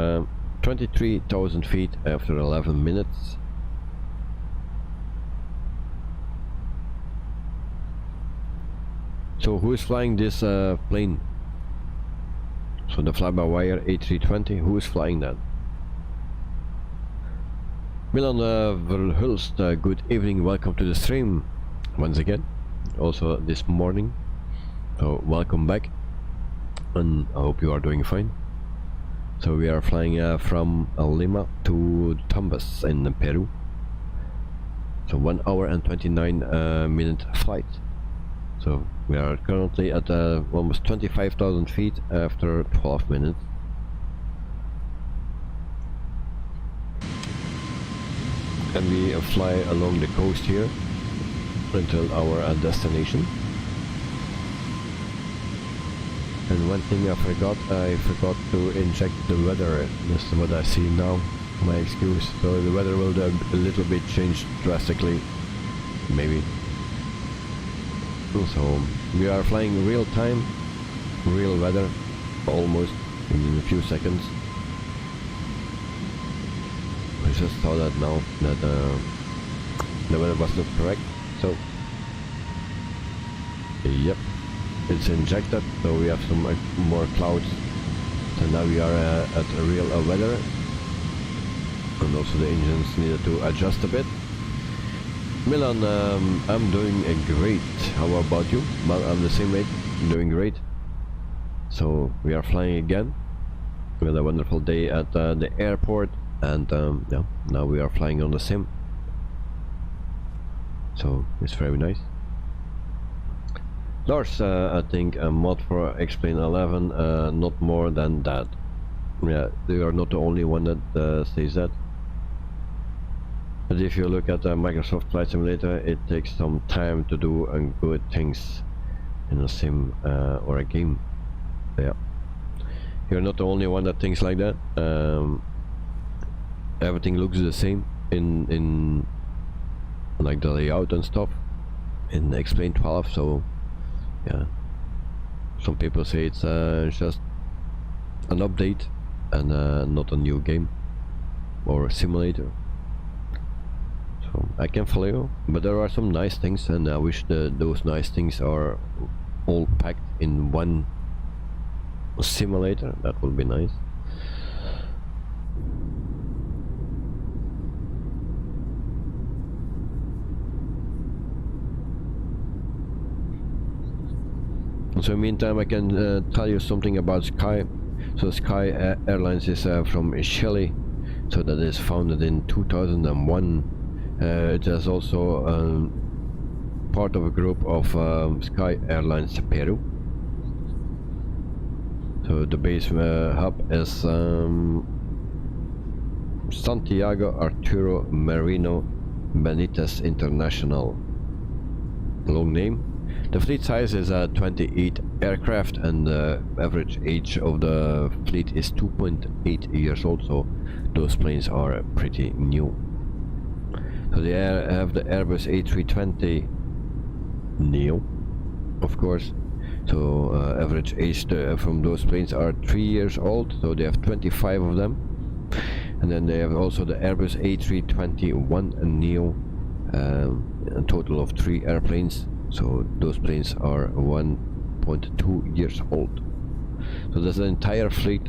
23,000 feet after 11 minutes. So who is flying this plane? So the flybywire A320, who is flying that? Milan Verhulst, good evening, welcome to the stream once again, also this morning. So welcome back, and I hope you are doing fine. So we are flying from Lima to Tumbes in Peru. So 1 hour and 29 minute flight. So we are currently at almost 25,000 feet after 12 minutes. And we fly along the coast here until our destination. And one thing I forgot to inject the weather. This is what I see now, my excuse. So the weather will a little bit change drastically, maybe. So we are flying real time, real weather, almost in a few seconds. I just saw that now, that the weather was not correct, so yep, it's injected, so we have some more clouds. So now we are at a real weather, and also the engines needed to adjust a bit. Milan, I'm doing great. How about you? Well, I'm the same way, doing great. So we are flying again. We had a wonderful day at the airport, and yeah, now we are flying on the sim. So it's very nice. There's I think a mod for Explain 11, not more than that. Yeah, they are not the only one that says that. But if you look at Microsoft Flight Simulator, it takes some time to do good things in a sim or a game. Yeah, you're not the only one that thinks like that. Everything looks the same in like the layout and stuff in Explain 12. So yeah, some people say it's just an update and not a new game or a simulator. So I can follow you, but there are some nice things, and I wish those nice things are all packed in one simulator. That would be nice. So meantime, I can tell you something about Sky. So Sky Airlines is from Chile, so that is founded in 2001. It is also part of a group of Sky Airlines Peru. So the base hub is Santiago Arturo Merino Benitez International. Long name. The fleet size is 28 aircraft, and the average age of the fleet is 2.8 years old, so those planes are pretty new. So they have the Airbus A320 Neo, of course. So average age from those planes are 3 years old, so they have 25 of them. And then they have also the Airbus A321 Neo, a total of 3 airplanes. So those planes are 1.2 years old. So there's an entire fleet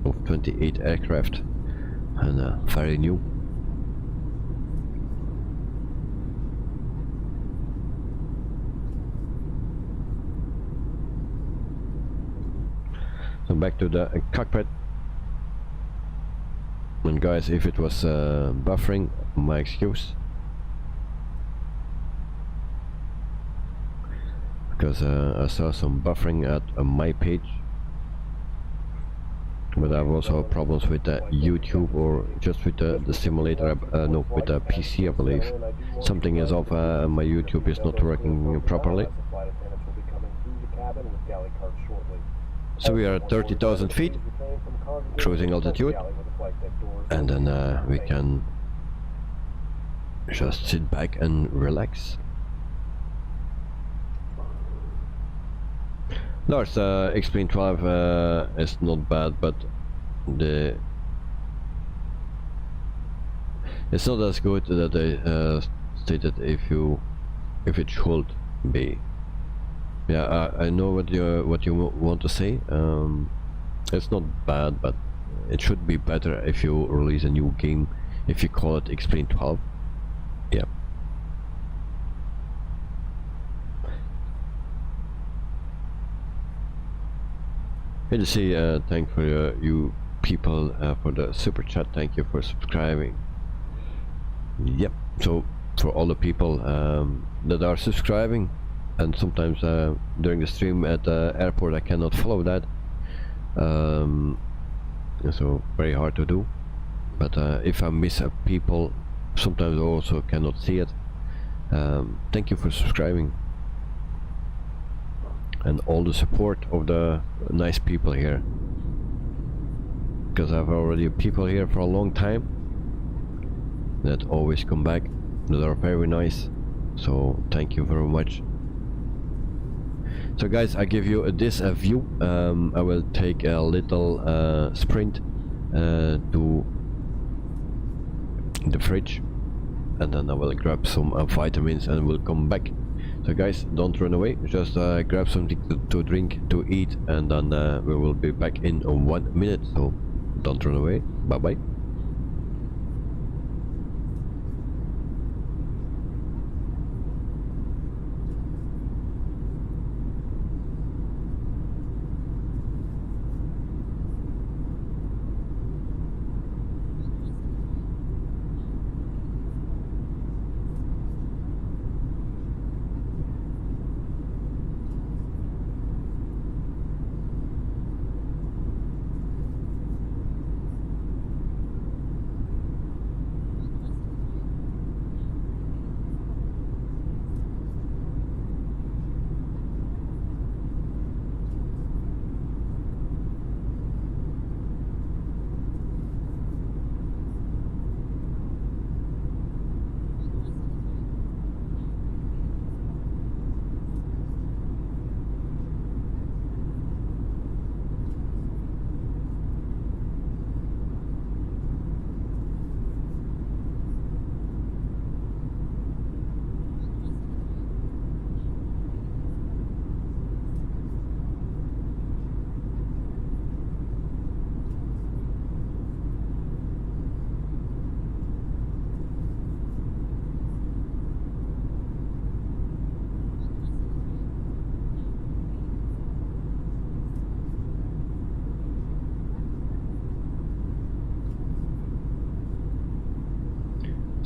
of 28 aircraft, and very new. So back to the cockpit. And guys, if it was buffering, my excuse. Because I saw some buffering at my page, but I have also problems with the YouTube or just with the simulator, no, with the PC I believe. Something is off, my YouTube is not working properly. So we are at 30,000 feet, cruising altitude, and then we can just sit back and relax. There's Explain 12 is not bad, but it's not as good that they stated if it should be. Yeah, I know what you want to say. It's not bad, but it should be better if you release a new game, if you call it Explain 12. Yeah. Good to see. Thank for you people for the super chat. Thank you for subscribing. Yep. So for all the people that are subscribing, and sometimes during the stream at the airport I cannot follow that. So very hard to do. But if I miss people, sometimes I also cannot see it. Thank you for subscribing. And all the support of the nice people here, because I've already people here for a long time that always come back, that are very nice, so thank you very much. So guys, I give you this view. I will take a little sprint to the fridge, and then I will grab some vitamins and we'll come back. So guys, don't run away, just grab something to drink, to eat, and then we will be back in 1 minute, so don't run away. Bye bye.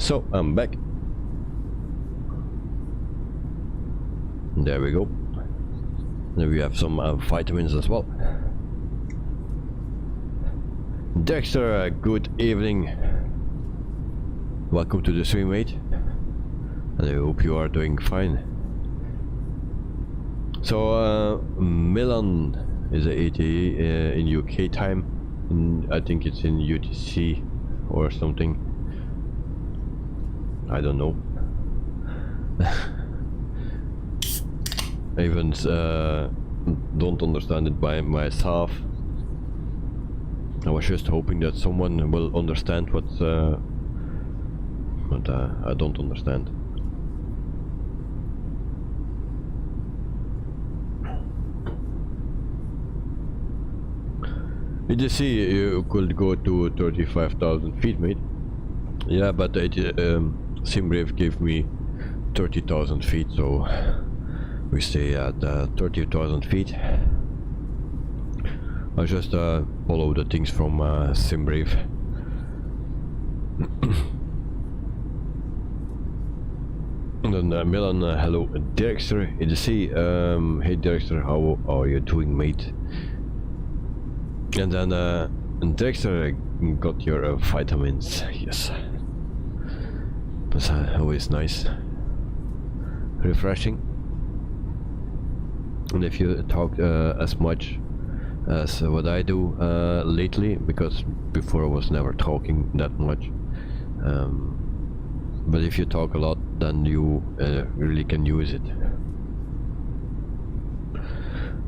So I'm back. There we go. Then we have some vitamins as well. Dexter, good evening. Welcome to the stream, mate. And I hope you are doing fine. So Milan is a 80 in UK time. I think it's in UTC or something. I don't know. I even don't understand it by myself. I was just hoping that someone will understand what I don't understand. Did you see you could go to 35,000 feet, mate? Yeah, but SimRave gave me 30,000 feet, so we stay at 30,000 feet. I just follow the things from SimRave. And then Milan, hello, Dexter, in the sea. Hey Dexter, how are you doing, mate? And then Dexter got your vitamins, yes. That's always nice. Refreshing. And if you talk as much as what I do lately, because before I was never talking that much, but if you talk a lot, then you really can use it.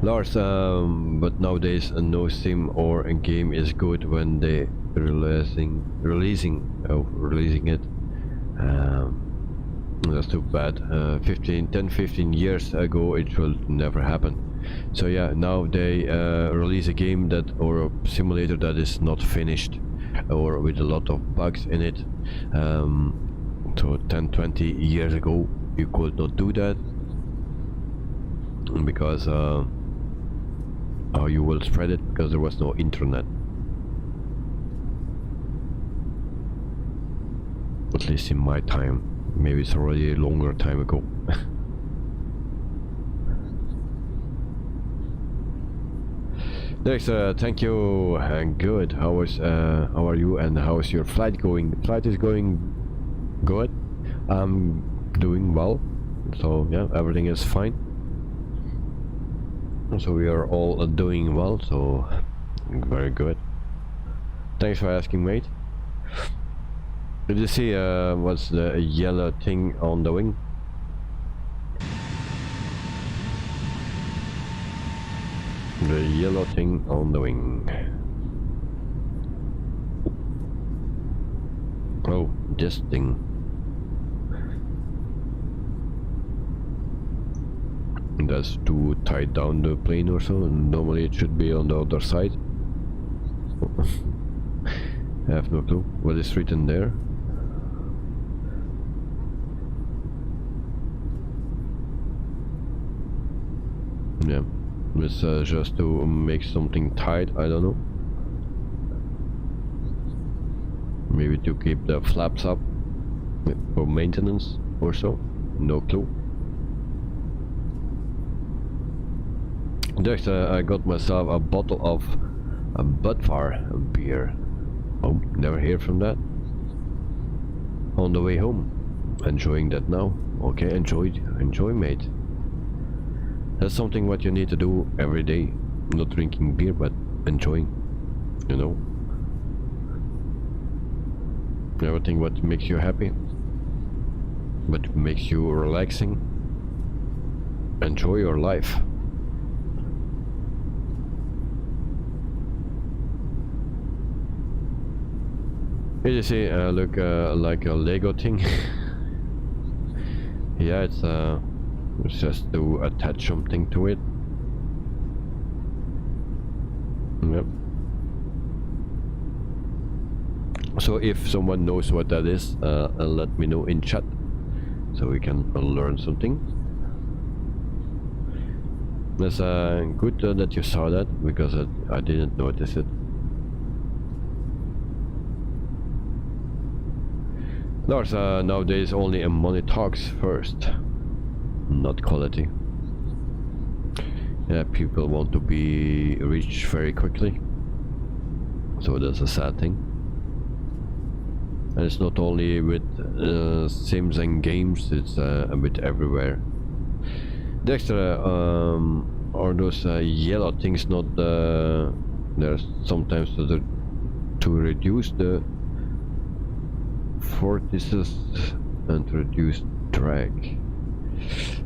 Lars, but nowadays no sim or a game is good when they releasing it. That's too bad. 10-15 years ago it will never happen. So yeah, now they release a game that, or a simulator that is not finished or with a lot of bugs in it. So 10-20 years ago you could not do that, because how you will spread it, because there was no internet. At least in my time. Maybe it's already a longer time ago. Next, thank you, and good. How are you, and how is your flight going? The flight is going good. I'm doing well, so yeah, everything is fine. So we are all doing well, so very good. Thanks for asking, mate. Did you see what's the yellow thing on the wing? The yellow thing on the wing. Oh, this thing. That's to tie down the plane or so, and normally it should be on the other side. I have no clue what is written there. Yeah, it's just to make something tight, I don't know. Maybe to keep the flaps up for maintenance or so, no clue. Next, I got myself a bottle of Budvar beer. Oh, never hear from that. On the way home. Enjoying that now. Okay, enjoy, mate. That's something what you need to do every day. Not drinking beer, but enjoying, you know. Everything what makes you happy, but makes you relaxing. Enjoy your life. Here you see, look, like a Lego thing. Yeah, it's just to attach something to it. Yep. So if someone knows what that is, let me know in chat, so we can learn something. That's good that you saw that, because I didn't notice it. There's nowadays only money talks first, not quality. Yeah, people want to be rich very quickly, so that's a sad thing. And it's not only with sims and games, it's a bit everywhere. The extra are those yellow things, not there's sometimes to reduce the vortices and reduce drag.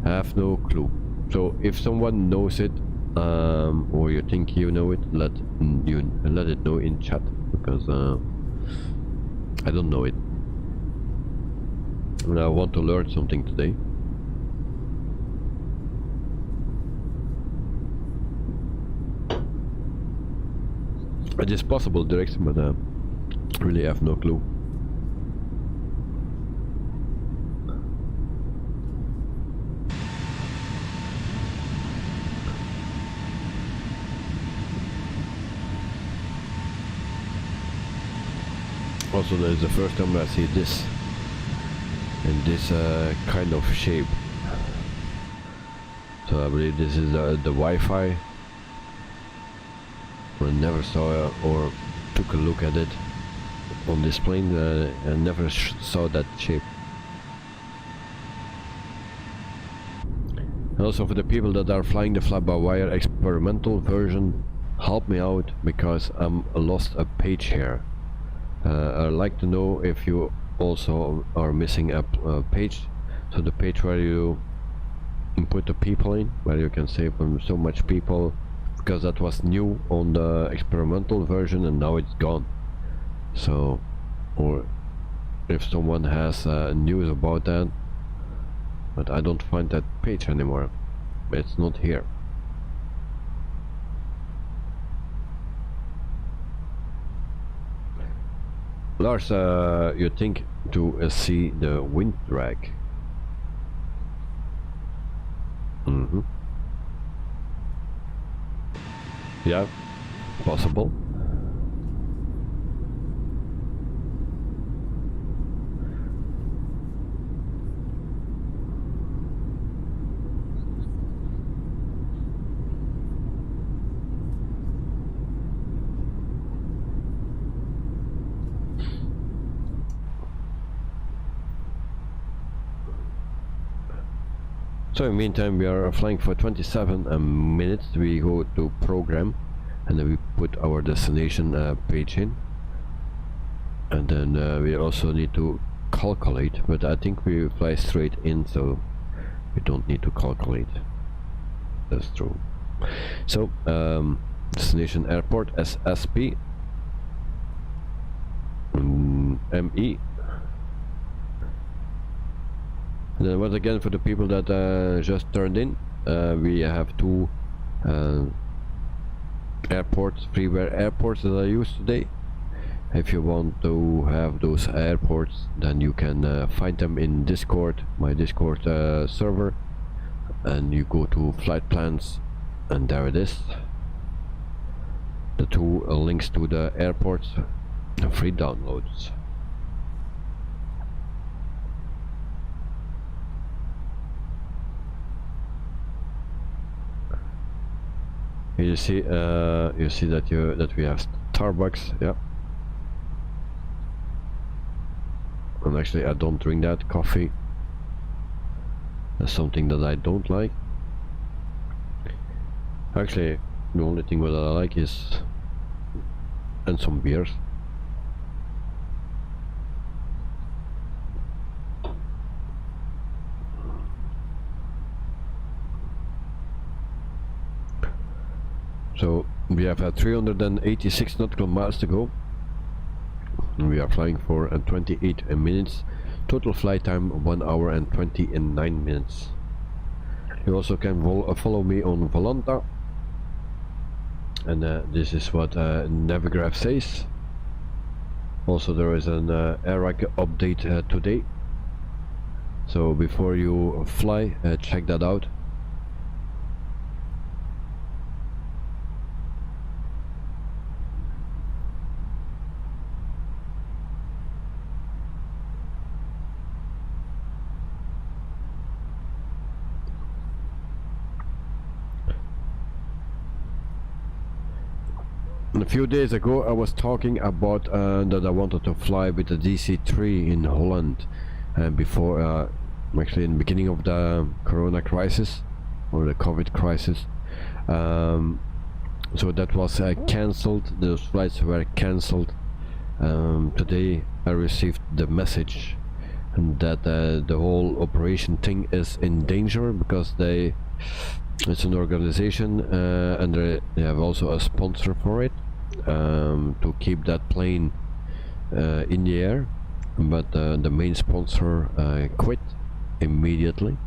I have no clue. So if someone knows it, or you think you know it, let it know in chat, because I don't know it, and I want to learn something today. It is possible direction, but really have no clue. Also, that is the first time I see this in this kind of shape. So I believe this is the Wi-Fi. I never saw or took a look at it on this plane. I never saw that shape. And also for the people that are flying the fly-by-wire experimental version, help me out, because I'm lost a page here. I'd like to know if you also are missing a page, so the page where you input the people in, where you can save from so much people, because that was new on the experimental version and now it's gone. So, or if someone has news about that, but I don't find that page anymore. It's not here. Lars, you think to see the wind drag? Mm-hmm. Yeah, possible. So in the meantime, we are flying for 27 minutes. We go to program, and then we put our destination page in, and then we also need to calculate, but I think we fly straight in, so we don't need to calculate. That's true. So destination airport SSP ME. And then once again, for the people that just turned in, we have two airports, freeware airports that I use today. If you want to have those airports, then you can find them in Discord, my Discord server, and you go to flight plans, and there it is. The two links to the airports, free downloads. You see that we have Starbucks, yeah. And actually, I don't drink that coffee. That's something that I don't like. Actually, the only thing that I like is and some beers. So we have 386 nautical miles to go. We are flying for 28 minutes. Total flight time 1 hour and 29 minutes. You also can follow me on Volanta, and this is what Navigraph says. Also, there is an AirRack update today, so before you fly, check that out. A few days ago I was talking about that I wanted to fly with the DC-3 in Holland before actually in the beginning of the Corona crisis or the COVID crisis. So that was cancelled. Those flights were cancelled. Today I received the message that the whole operation thing is in danger because it's an organization and they have also a sponsor for it to keep that plane in the air, but the main sponsor quit immediately,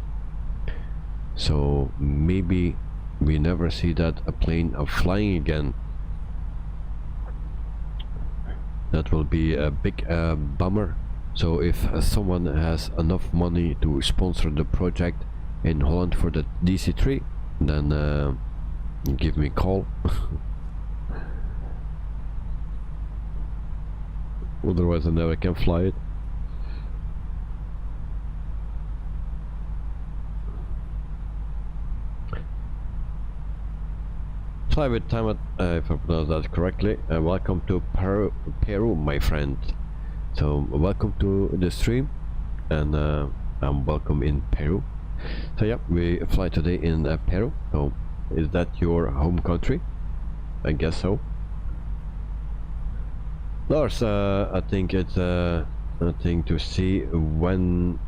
so maybe we never see that a plane flying again. That will be a big bummer. So if someone has enough money to sponsor the project in Holland for the DC-3, then give me a call. Otherwise I never can fly it. Fly with time, if I pronounce that correctly. Welcome to Peru, my friend. So welcome to the stream, and I'm welcome in Peru. So yeah, we fly today in Peru. So is that your home country? I guess so. Lars, I think it's a thing to see when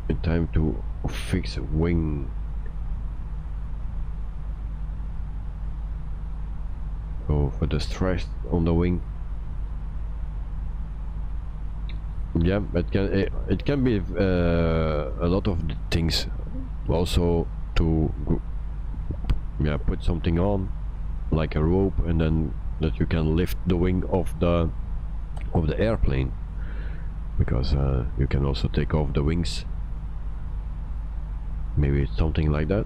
it's time to fix wing. Go for the stress on the wing. Yeah, it can be a lot of things. Also to put something on, like a rope, and then that you can lift the wing of the airplane, because you can also take off the wings. Maybe it's something like that.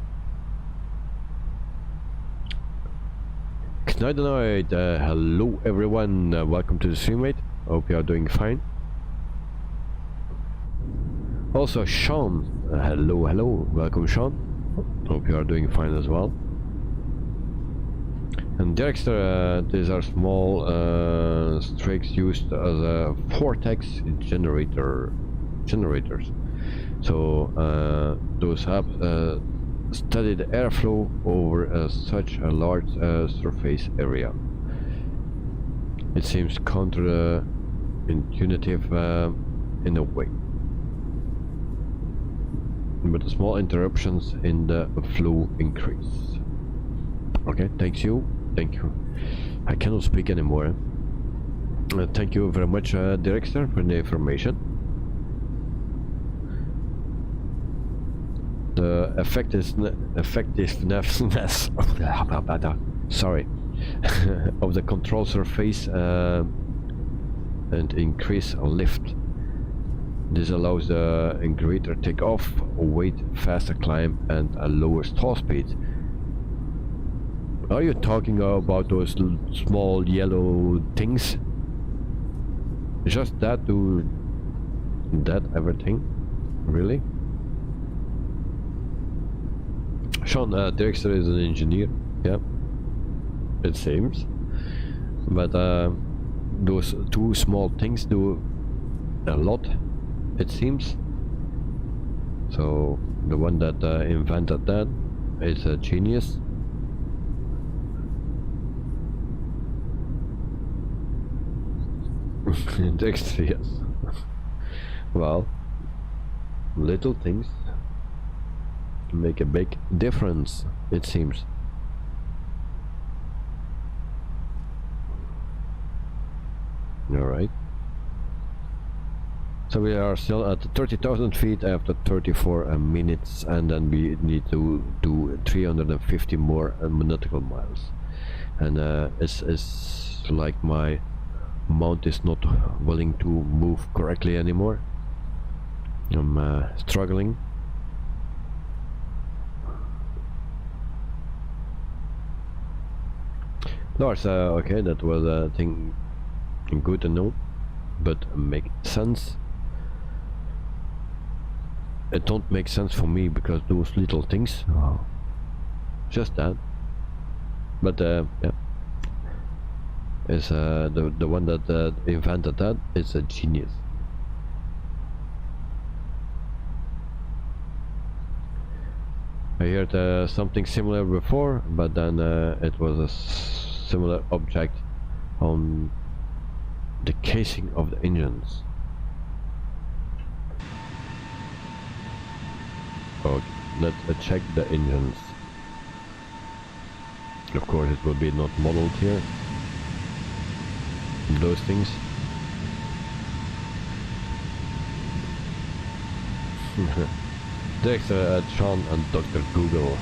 Kneidenite, hello everyone, welcome to the stream, mate. Hope you are doing fine. Also Sean, hello, welcome Sean. Hope you are doing fine as well. And Derekster, these are small strakes used as a vortex generators. So those have studied airflow over such a large surface area. It seems counterintuitive in a way, but the small interruptions in the flow increase. Okay, thank you. I cannot speak anymore. Thank you very much, Derekster, for the information. The effectiveness sorry, of the control surface and increase lift. This allows a greater takeoff, weight, faster climb, and a lower stall speed. Are you talking about those small yellow things? Just that do that everything? Really? Sean, Derekster is an engineer, yeah, it seems, but those two small things do a lot, it seems. So the one that invented that is a genius. Derekster, yes. Well, little things make a big difference, it seems. Alright. So we are still at 30,000 feet after 34 minutes, and then we need to do 350 more nautical miles. And it's like my mount is not willing to move correctly anymore. I'm struggling. Lars, okay, that was a thing good to know, but make sense. It don't make sense for me because those little things, just that. But yeah, is the one that invented that is a genius. I heard something similar before, but then it was a similar object on the casing of the engines. Okay, let's check the engines. Of course it will be not modeled here. Those things. Thanks Sean and Dr. Google.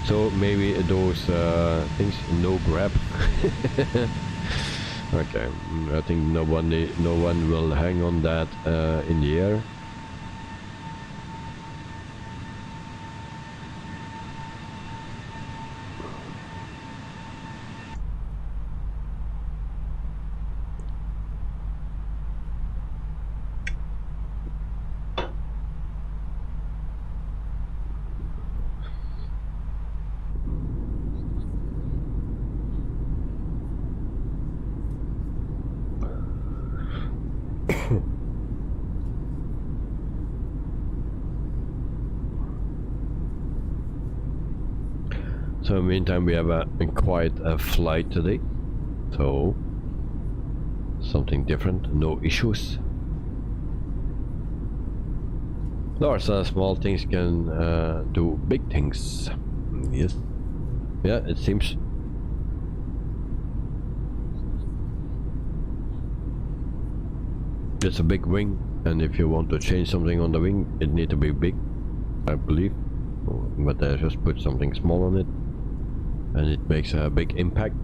So maybe those things no grab. Okay, I think no one will hang on that in the air. So in the meantime we have a quite a flight today, so something different, no issues. There's small things can do big things. Yes, yeah, it seems. It's a big wing, and if you want to change something on the wing it need to be big, I believe, but I just put something small on it and it makes a big impact.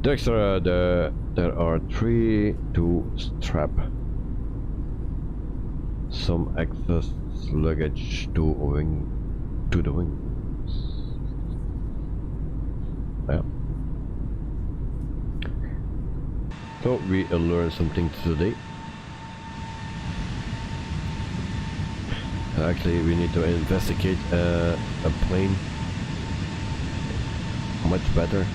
Dexter, there are 3 to strap some excess luggage to the wings. Yeah. So we learned something today. Actually, we need to investigate a plane much better,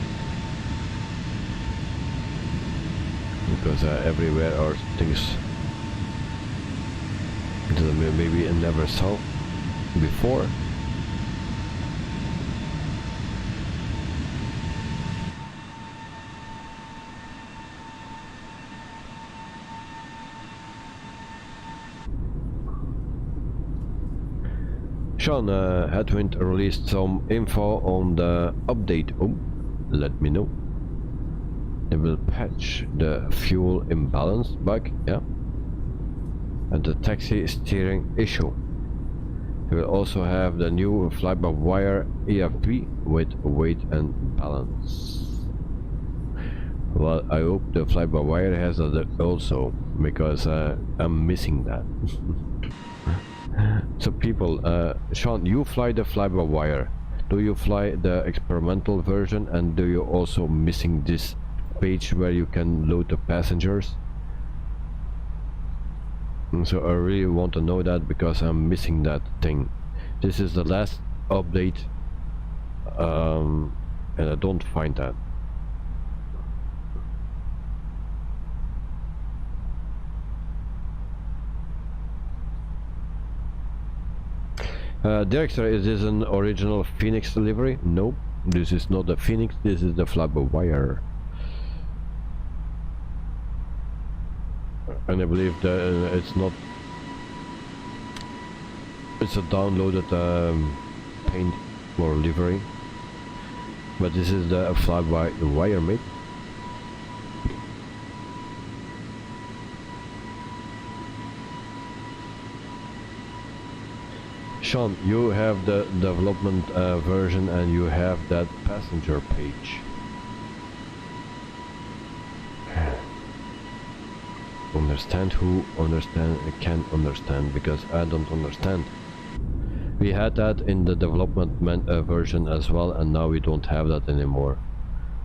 because everywhere are things that maybe I never saw before. Sean, Headwind released some info on the update. Oh, let me know. They will patch the fuel imbalance bug, yeah, and the taxi steering issue. They will also have the new fly-by-wire EFP with weight and balance. Well, I hope the fly-by-wire has that also, because I'm missing that. So people, Sean, you fly the fly-by-wire. Do you fly the experimental version, and do you also missing this page where you can load the passengers? And so I really want to know that, because I'm missing that thing. This is the last update, and I don't find that. Director, is this an original Phoenix livery? No, this is not the Phoenix, this is the fly-by-wire. And I believe that it's not... It's a downloaded paint or livery. But this is the fly-by-wire mate. Sean, you have the development version and you have that passenger page. Understand who can understand, because I don't understand. We had that in the development version as well, and now we don't have that anymore.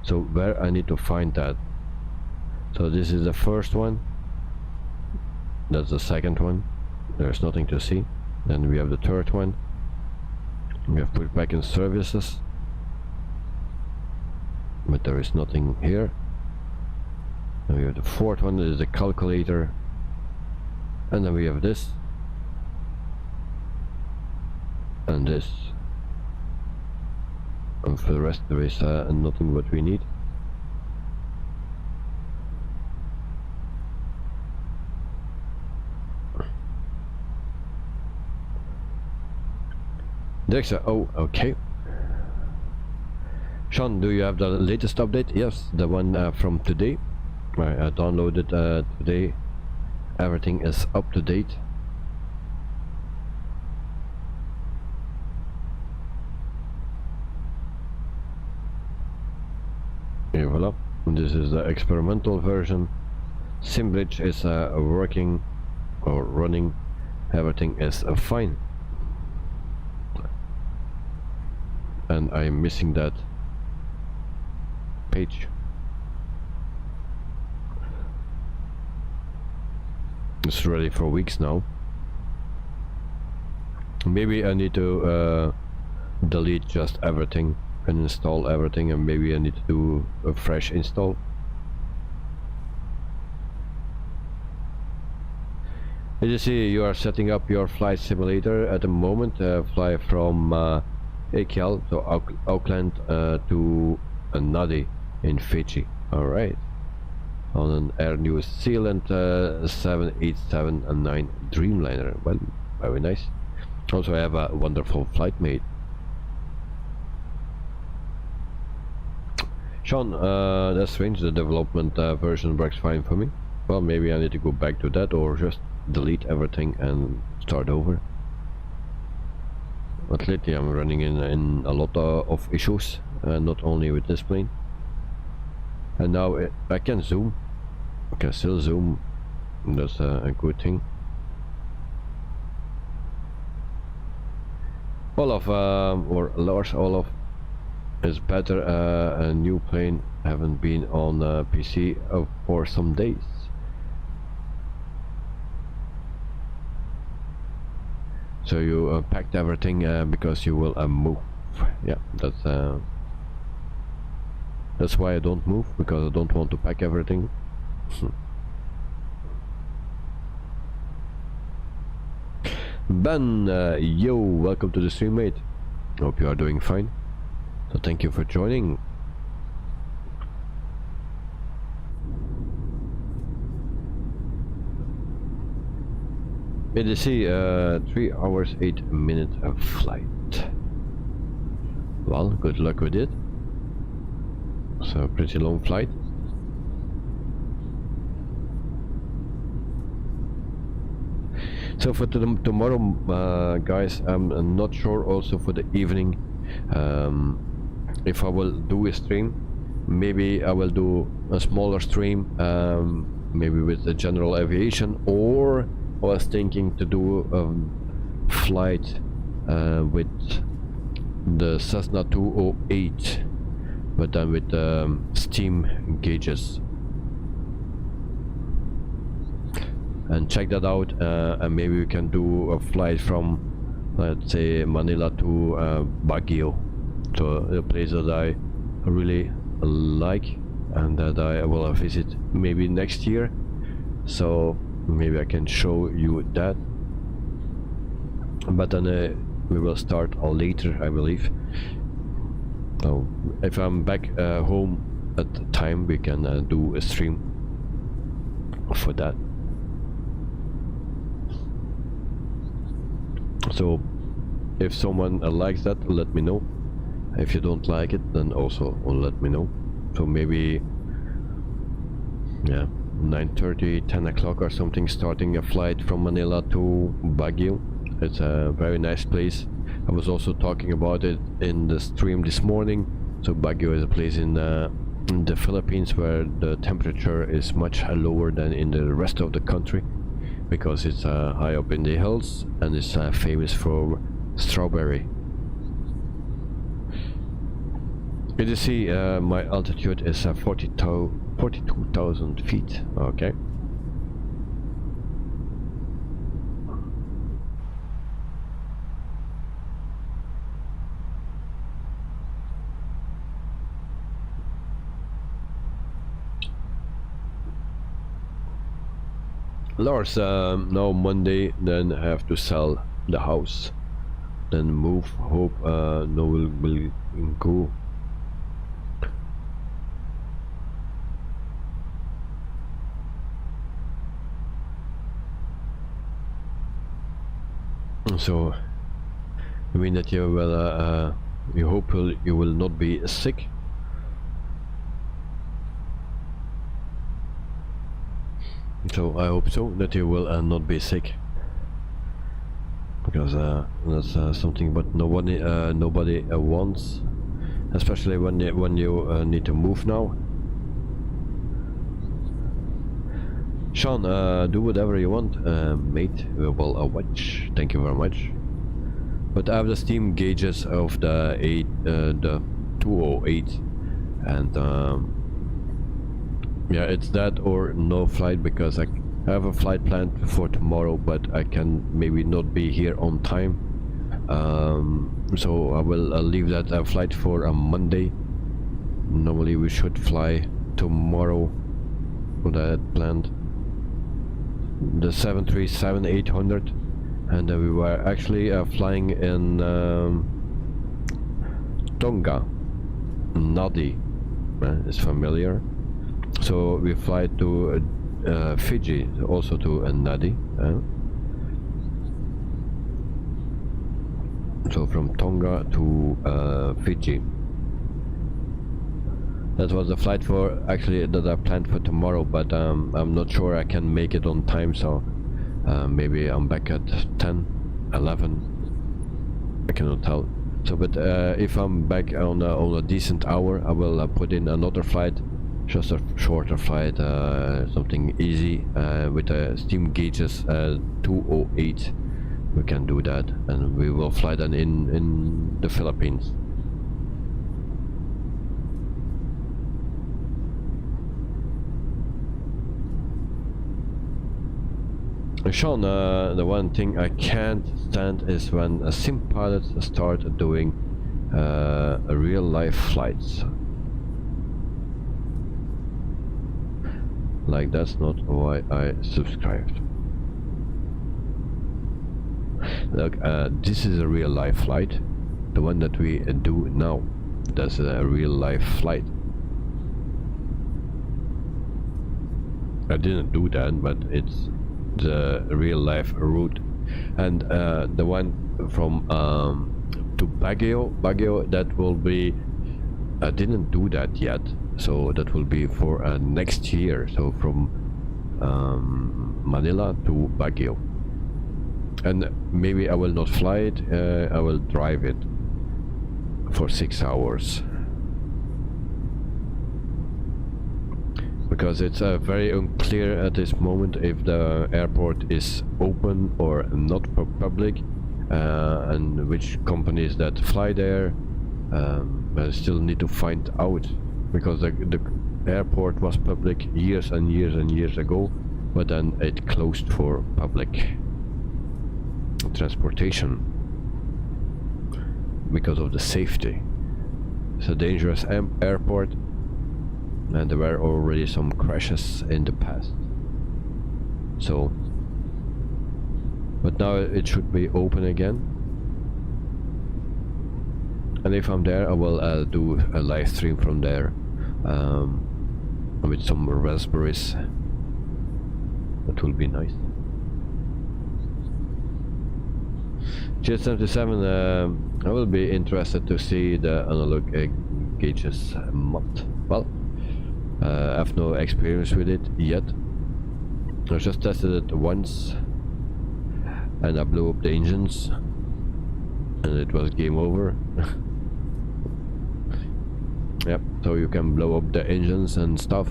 So where I need to find that? So this is the first one. That's the second one. There's nothing to see. Then we have the third one. We have Pushback in services, but there is nothing here. Then we have the fourth one, that is the calculator, and then we have this and this, and for the rest there is nothing what we need. Dexa, oh, okay. Sean, do you have the latest update? Yes, the one from today. I downloaded today. Everything is up to date. Here, voila. This is the experimental version. SimBridge is working or running. Everything is fine. And I'm missing that page. It's ready for weeks now. Maybe I need to delete just everything and install everything, and maybe I need to do a fresh install. As you see, you are setting up your flight simulator at the moment. Fly from AKL, so Auckland, to Nadi in Fiji. Alright. On an Air New Zealand 787-9 Dreamliner. Well, very nice. Also, I have a wonderful flight mate. Sean, that's strange. The development version works fine for me. Well, maybe I need to go back to that, or just delete everything and start over. But lately I'm running in a lot of issues, not only with this plane. And now I can zoom. I can still zoom. That's a good thing. Olaf, or Lars Olaf, is better. A new plane. Haven't been on PC for some days. So you packed everything because you will move. Yeah, that's why I don't move, because I don't want to pack everything. Ben, yo, welcome to the stream, mate. Hope you are doing fine. So thank you for joining. BDC, 3 hours 8 minutes of flight. Well, good luck with it. So pretty long flight. So for tomorrow, guys, I'm not sure also for the evening if I will do a stream. Maybe I will do a smaller stream, maybe with the general aviation, or I was thinking to do a flight with the Cessna 208, but then with steam gauges, and check that out, and maybe we can do a flight from, let's say, Manila to Baguio, so a place that I really like and that I will visit maybe next year. So maybe I can show you that, but then we will start later, I believe. So if I'm back home at the time, we can do a stream for that. So if someone likes that, let me know. If you don't like it, then also let me know. So maybe, yeah, 9:30, 10 o'clock or something, starting a flight from Manila to Baguio. It's a very nice place. I was also talking about it in the stream this morning. So Baguio is a place in the Philippines where the temperature is much lower than in the rest of the country, because it's high up in the hills, and it's famous for strawberry. As you see, my altitude is 42,000 feet. Okay. Lars, now Monday, then I have to sell the house, then move. Hope no will go. So, I mean that you will, you hope you will not be sick. So I hope so that you will not be sick, because that's something but nobody wants, especially when you need to move now. Sean, do whatever you want, mate. Well, watch. Thank you very much. But I have the steam gauges of the 208, and yeah, it's that or no flight, because I have a flight planned for tomorrow, but I can maybe not be here on time. So I will leave that flight for a Monday. Normally we should fly tomorrow, what I had planned. The 737-800, and we were actually flying in Tonga. Nadi is familiar. So we fly to Fiji, also to Nadi. So from Tonga to Fiji. That was the flight for actually that I planned for tomorrow, but I'm not sure I can make it on time. So maybe I'm back at 10, 11. I cannot tell. So, but if I'm back on a decent hour, I will put in another flight. Just a shorter flight, something easy with steam gauges 208. We can do that, and we will fly then in the Philippines. Sean, the one thing I can't stand is when sim pilots start doing real life flights. Like, that's not why I subscribed. Look, this is a real life flight. The one that we do now, that's a real life flight. I didn't do that, but it's the real life route. And the one from to Baguio, that will be, I didn't do that yet, so that will be for next year. So from Manila to Baguio, and maybe I will not fly it, I will drive it for 6 hours, because it's very unclear at this moment if the airport is open or not for public, and which companies that fly there. I still need to find out, because the airport was public years and years and years ago, but then it closed for public transportation because of the safety. It's a dangerous airport, and there were already some crashes in the past. So, but now it should be open again. And if I'm there, I will do a live stream from there, with some raspberries. That will be nice. J77, I will be interested to see the analog gauges mod. Well, I have no experience with it yet. I just tested it once, and I blew up the engines, and it was game over. Yep, so you can blow up the engines and stuff,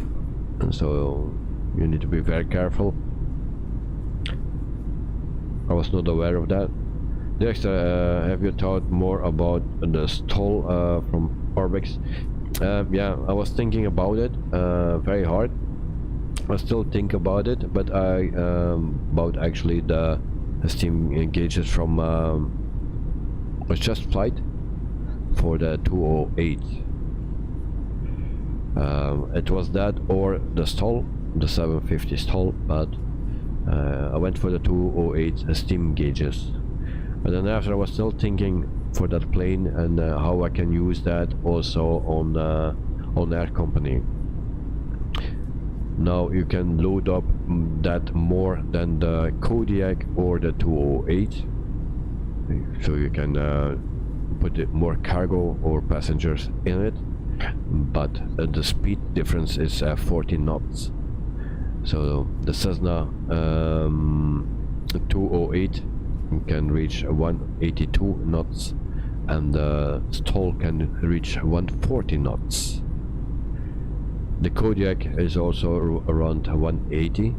and so you need to be very careful. I was not aware of that. Next, have you thought more about the stall from Orbix? Yeah, I was thinking about it very hard. I still think about it, but I bought actually the steam gauges from a Just Flight for the 208. It was that or the stall, the 750 stall, but I went for the 208 steam gauges, and then after I was still thinking for that plane and how I can use that also on air company. Now you can load up that more than the Kodiak or the 208, so you can put more cargo or passengers in it, but the speed difference is 40 knots. So the Cessna 208 can reach 182 knots, and the STOL can reach 140 knots. The Kodiak is also around 180,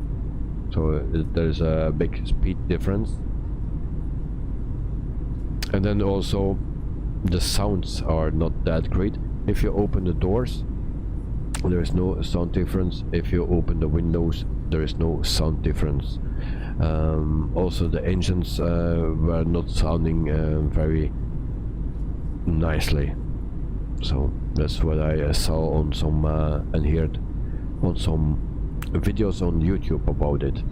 so there's a big speed difference. And then also the sounds are not that great. If you open the doors, there is no sound difference. If you open the windows, there is no sound difference. Also the engines were not sounding very nicely. So that's what I saw on some and heard on some videos on YouTube about it.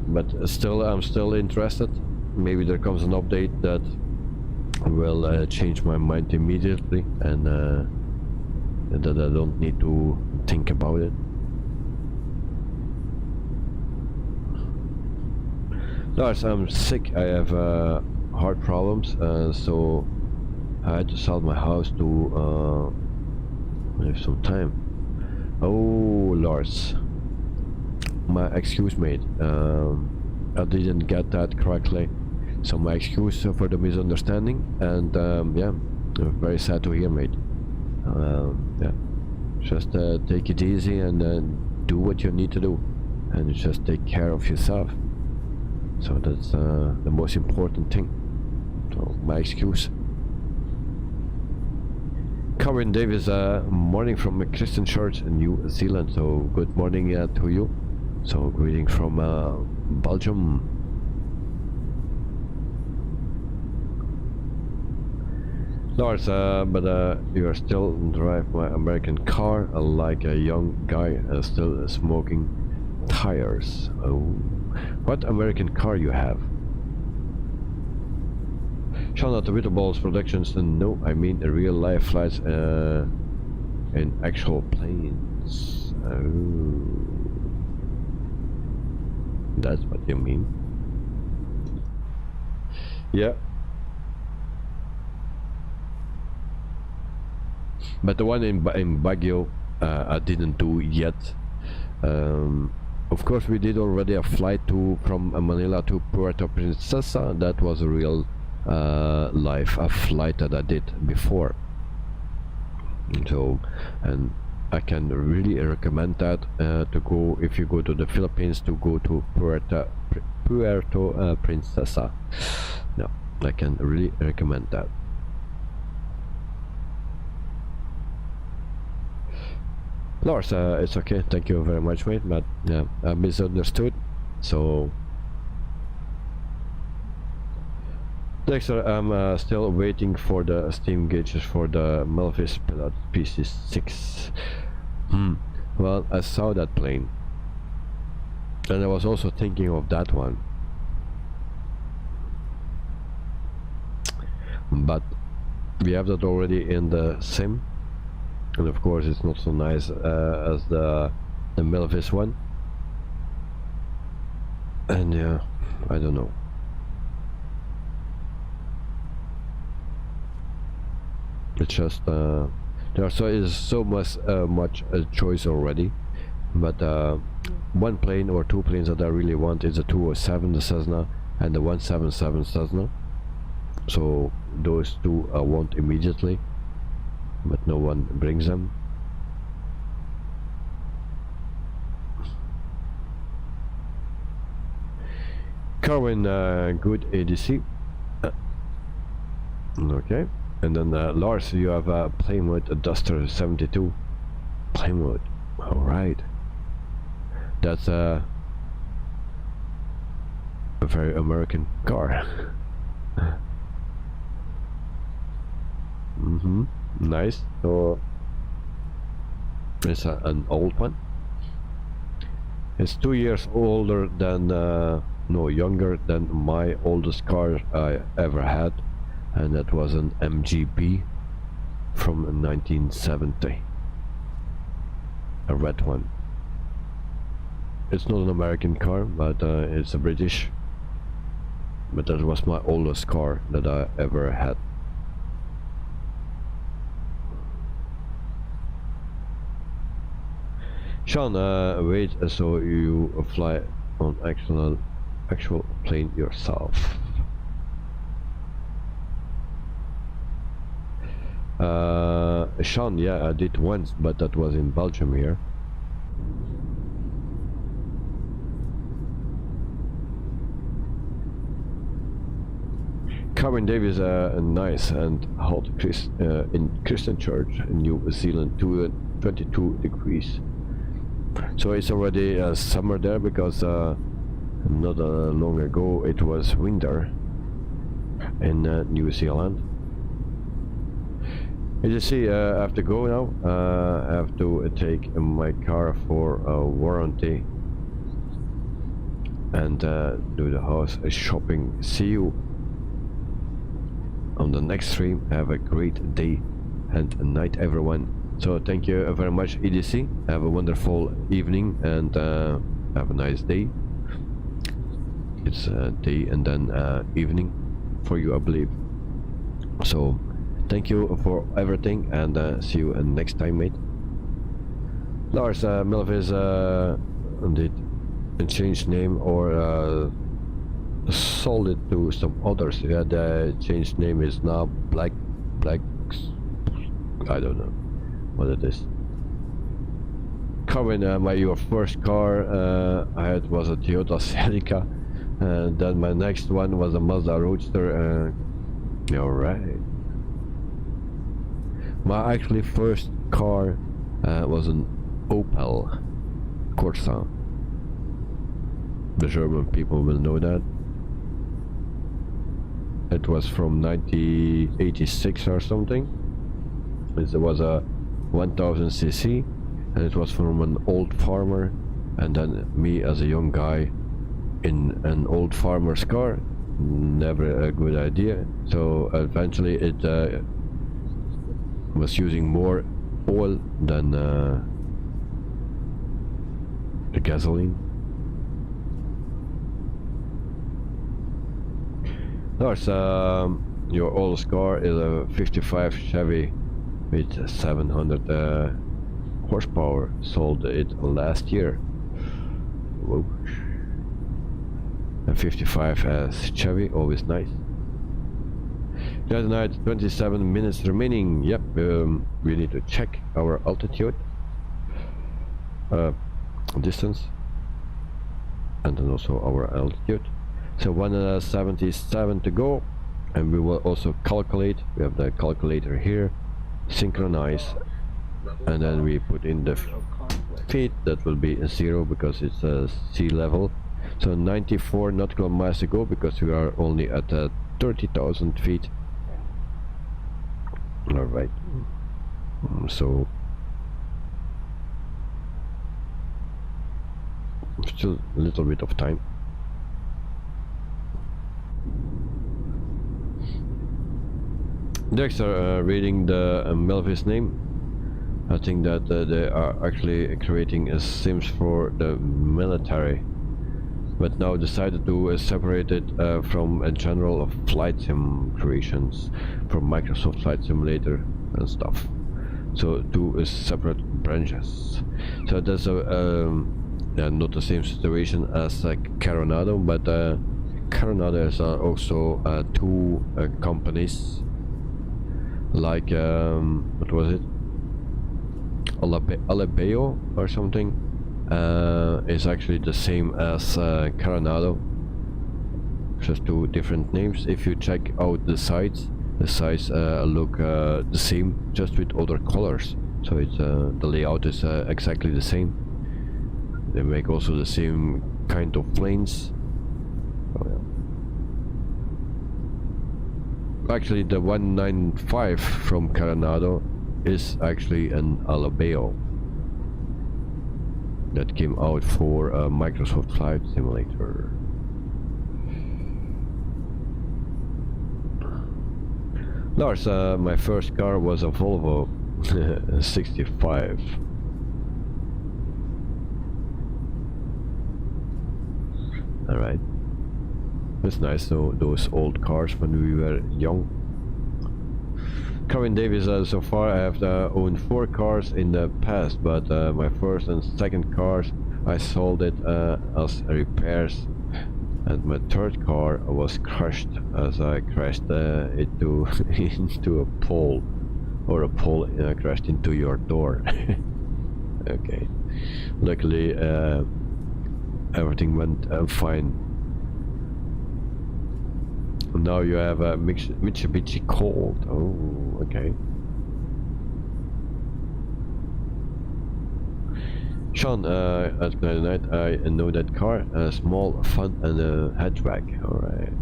But still, I'm still interested. Maybe there comes an update that will change my mind immediately, and that I don't need to think about it. Lars, I'm sick. I have heart problems, so I had to sell my house to have some time. Oh, Lars, my excuse, mate. I didn't get that correctly, so my excuse for the misunderstanding. And yeah, very sad to hear, mate. Yeah, just take it easy and do what you need to do, and just take care of yourself. So that's the most important thing. So my excuse. Corinne Davis, morning from Christchurch in New Zealand. So good morning to you. So greeting from Belgium. Lars, but you are still drive my American car like a young guy still smoking tires. Oh, what American car you have? Shall not with the balls productions, and no, I mean real life flights in actual planes. Oh, that's what you mean. Yeah. But the one in Baguio, I didn't do yet. Of course, we did already a flight from Manila to Puerto Princesa. That was a real live flight that I did before. So, and I can really recommend that to go, if you go to the Philippines, to go to Puerto Princesa. No, I can really recommend that. Lars, it's okay, thank you very much, mate, but yeah, I misunderstood, so Dexter, I'm still waiting for the steam gauges for the Melvis Pilot PC6. Well, I saw that plane, and I was also thinking of that one, but we have that already in the sim. And of course it's not so nice as the Melvis one. And yeah, I don't know. It's just there is so much choice already. But one plane or two planes that I really want is the 207, the Cessna, and the 177 Cessna. So those two I want immediately, but no one brings them. Carwin, good ADC. Okay, and then Lars, you have a plane mode, a Duster 72 plane mode. All right, that's a very American car. Nice. So it's an old one. It's 2 years older than, no, younger than my oldest car I ever had, and that was an MGB from 1970, a red one. It's not an American car, but it's a British. But that was my oldest car that I ever had. Sean, wait, so you fly on actual plane yourself? Sean, yeah, I did once, but that was in Belgium here. Carmen Davis, nice and hot in Christian Church in New Zealand, 22 degrees. So it's already summer there, because not long ago it was winter in New Zealand. As you see, I have to go now. I have to take my car for a warranty and do the house shopping. See you on the next stream. Have a great day and night, everyone. So thank you very much, EDC. Have a wonderful evening and have a nice day. It's day and then evening for you, I believe. So thank you for everything, and see you next time, mate. Lars, Melvis did change name or sold it to some others. Yeah, the changed name is now Black. I don't know what it is. Carmen, your first car I had was a Toyota Celica, and then my next one was a Mazda Roadster. Alright. My actually first car was an Opel Corsa. The German people will know that. It was from 1986 or something. It was a 1000cc, and it was from an old farmer, and then me as a young guy in an old farmer's car. Never a good idea. So eventually it was using more oil than the gasoline. Lars, your oldest car is a 55 Chevy with 700 horsepower. Sold it last year. Whoa. A 55 Chevy, always nice. The other night, 27 minutes remaining. Yep, we need to check our altitude, distance, and then also our altitude. So 177 to go, and we will also calculate. We have the calculator here. Synchronize, and then we put in the feet. That will be a 0 because it's sea level. So 94 nautical miles to go, because we are only at 30,000 feet. Alright, so still a little bit of time. Dexter, reading the Melvis name, I think that they are actually creating sims for the military, but now decided to separate it from a general flight sim creations from Microsoft Flight Simulator and stuff. So two separate branches. So there's not the same situation as Coronado, but Coronado is also two companies. Like what was it? Alabeo or something is actually the same as Coronado, just two different names. If you check out the sites look the same, just with other colors. So it's the layout is exactly the same. They make also the same kind of planes. Oh, yeah. Actually, the 195 from Coronado is actually an Alabeo. that came out for Microsoft Flight Simulator. Lars, my first car was a Volvo 65. Alright. It's nice though, those old cars when we were young. Kevin Davis, so far I have owned 4 cars in the past, but my first and second cars I sold it as repairs, and my third car was crushed as I crashed into into a pole, or a pole crashed into your door. Okay, luckily everything went fine. Now you have a Mitsubishi Colt. Oh, okay. Sean, at night I know that car. Small, fun, and a hatchback. Alright.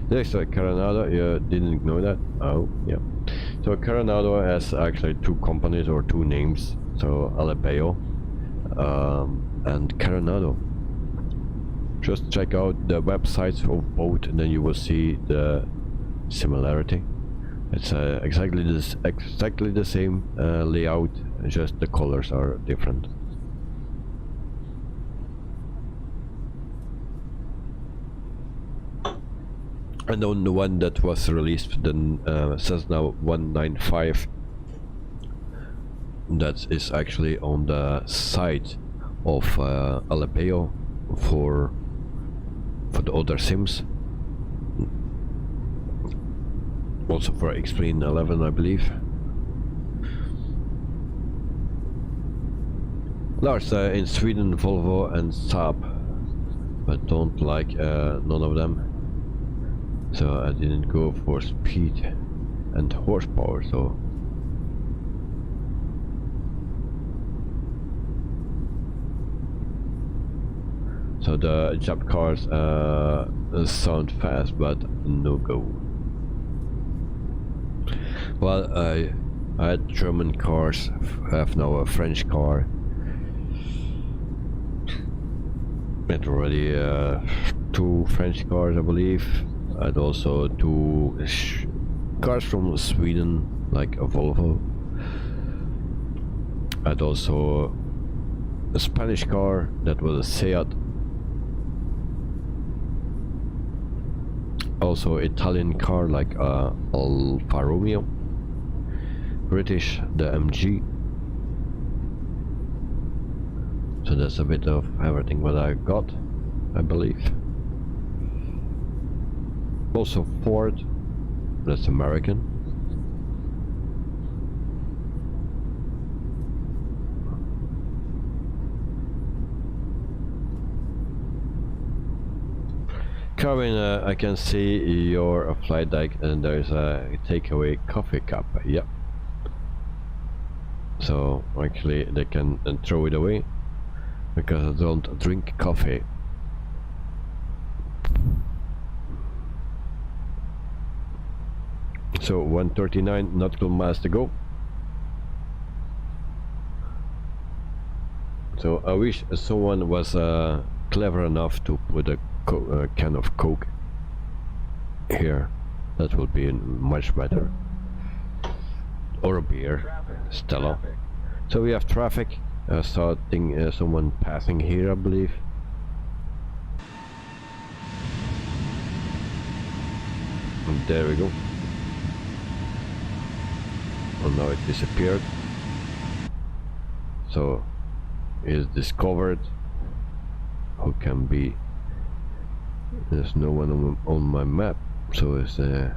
Next, Coronado. You didn't know that? Oh, yeah. So Coronado has actually 2 companies or 2 names. So Alapeo and Coronado. Just check out the websites of both, and then you will see the similarity. It's exactly the same layout, just the colors are different. And on the one that was released, then Cessna 195, that is actually on the side of Alapeo for the other sims, also for Explain 11, I believe. Lars, in Sweden, Volvo and Saab, but don't like none of them, so I didn't go for speed and horsepower. So the job cars sound fast, but no go. Well, I had German cars, have now a French car. And already 2 French cars, I believe. And also 2 cars from Sweden, like a Volvo. And also a Spanish car that was a Seat. Also Italian car like Alfa Romeo. British, the MG. So that's a bit of everything what I got, I believe. Also Ford, that's American. Carvin, I can see your flight deck, and there's a takeaway coffee cup. Yep. So actually they can throw it away because I don't drink coffee. So 139 nautical miles to go. So I wish someone was clever enough to put a can of Coke here. That would be much better. Or a beer, Stella. So we have traffic. Starting someone passing here, I believe. And there we go. Oh, now it disappeared. So is discovered. Who can be? There's no one on my map, so it's yep.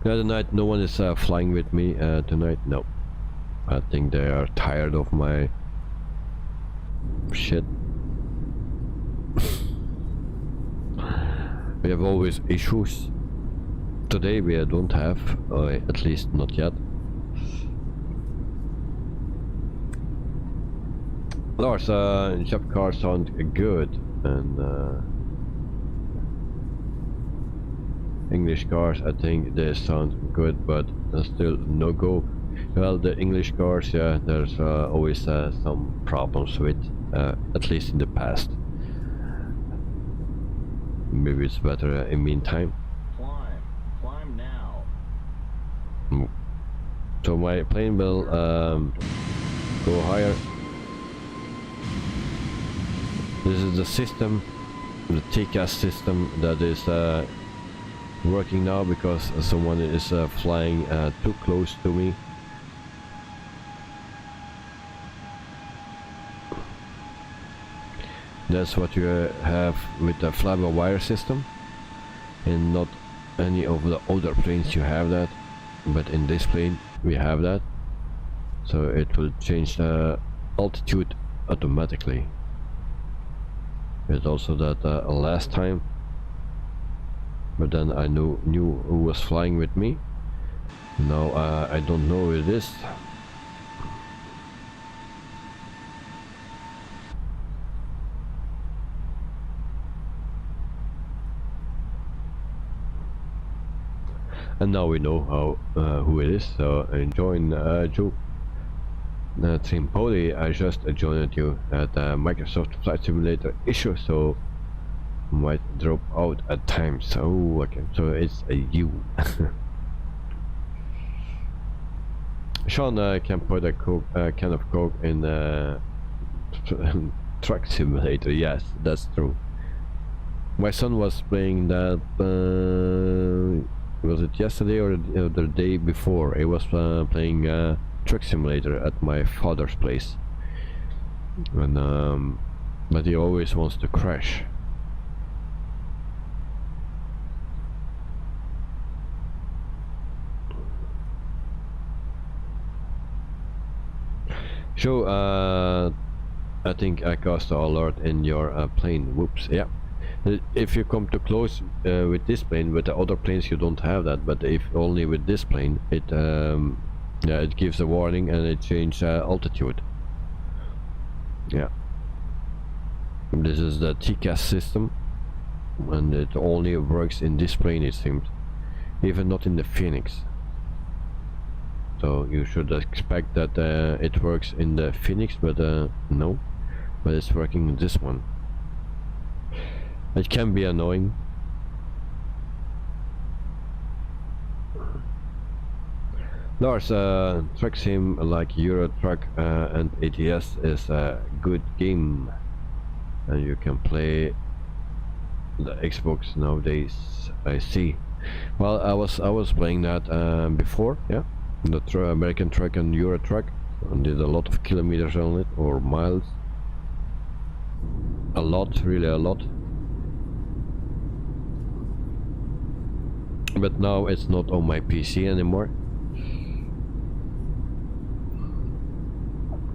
The other night, no one is flying with me tonight. No, I think they are tired of my shit. We have always issues. Today we don't have, at least not yet. Lars, Jap cars sound good, and English cars, I think they sound good, but still no go. Well, the English cars, yeah, there's always some problems with, at least in the past. Maybe it's better in meantime. Climb now. So my plane will go higher. This is the system, the TCAS system that is working now because someone is flying too close to me. That's what you have with the fly-by-wire system, and not any of the other planes you have that, but in this plane we have that, so it will change the altitude automatically. It's also that last time, but then I knew who was flying with me. Now I don't know who it is. And now we know how who it is. So join Joe. Trimpoli, I just joined you at Microsoft Flight Simulator issue, so might drop out at times. Oh, okay, so it's you. Sean can put a can of Coke in Truck Simulator. Yes, that's true. My son was playing that. Was it yesterday or the day before? He was playing Truck Simulator at my father's place, and but he always wants to crash. So I think I caused an alert in your plane. Whoops, yeah. If you come too close with this plane, with the other planes you don't have that, but if only with this plane, it yeah, it gives a warning and it changes altitude. Yeah, this is the TCAS system, and it only works in this plane, it seems, even not in the Phoenix. So you should expect that it works in the Phoenix, but no, but it's working in this one. It can be annoying. Lars, Truck Sim like Euro Truck and ATS is a good game, and you can play the Xbox nowadays. I see. Well, I was playing that before, yeah, the American Truck and Euro Truck, and did a lot of kilometers on it, or miles. A lot, really a lot. But now it's not on my PC anymore,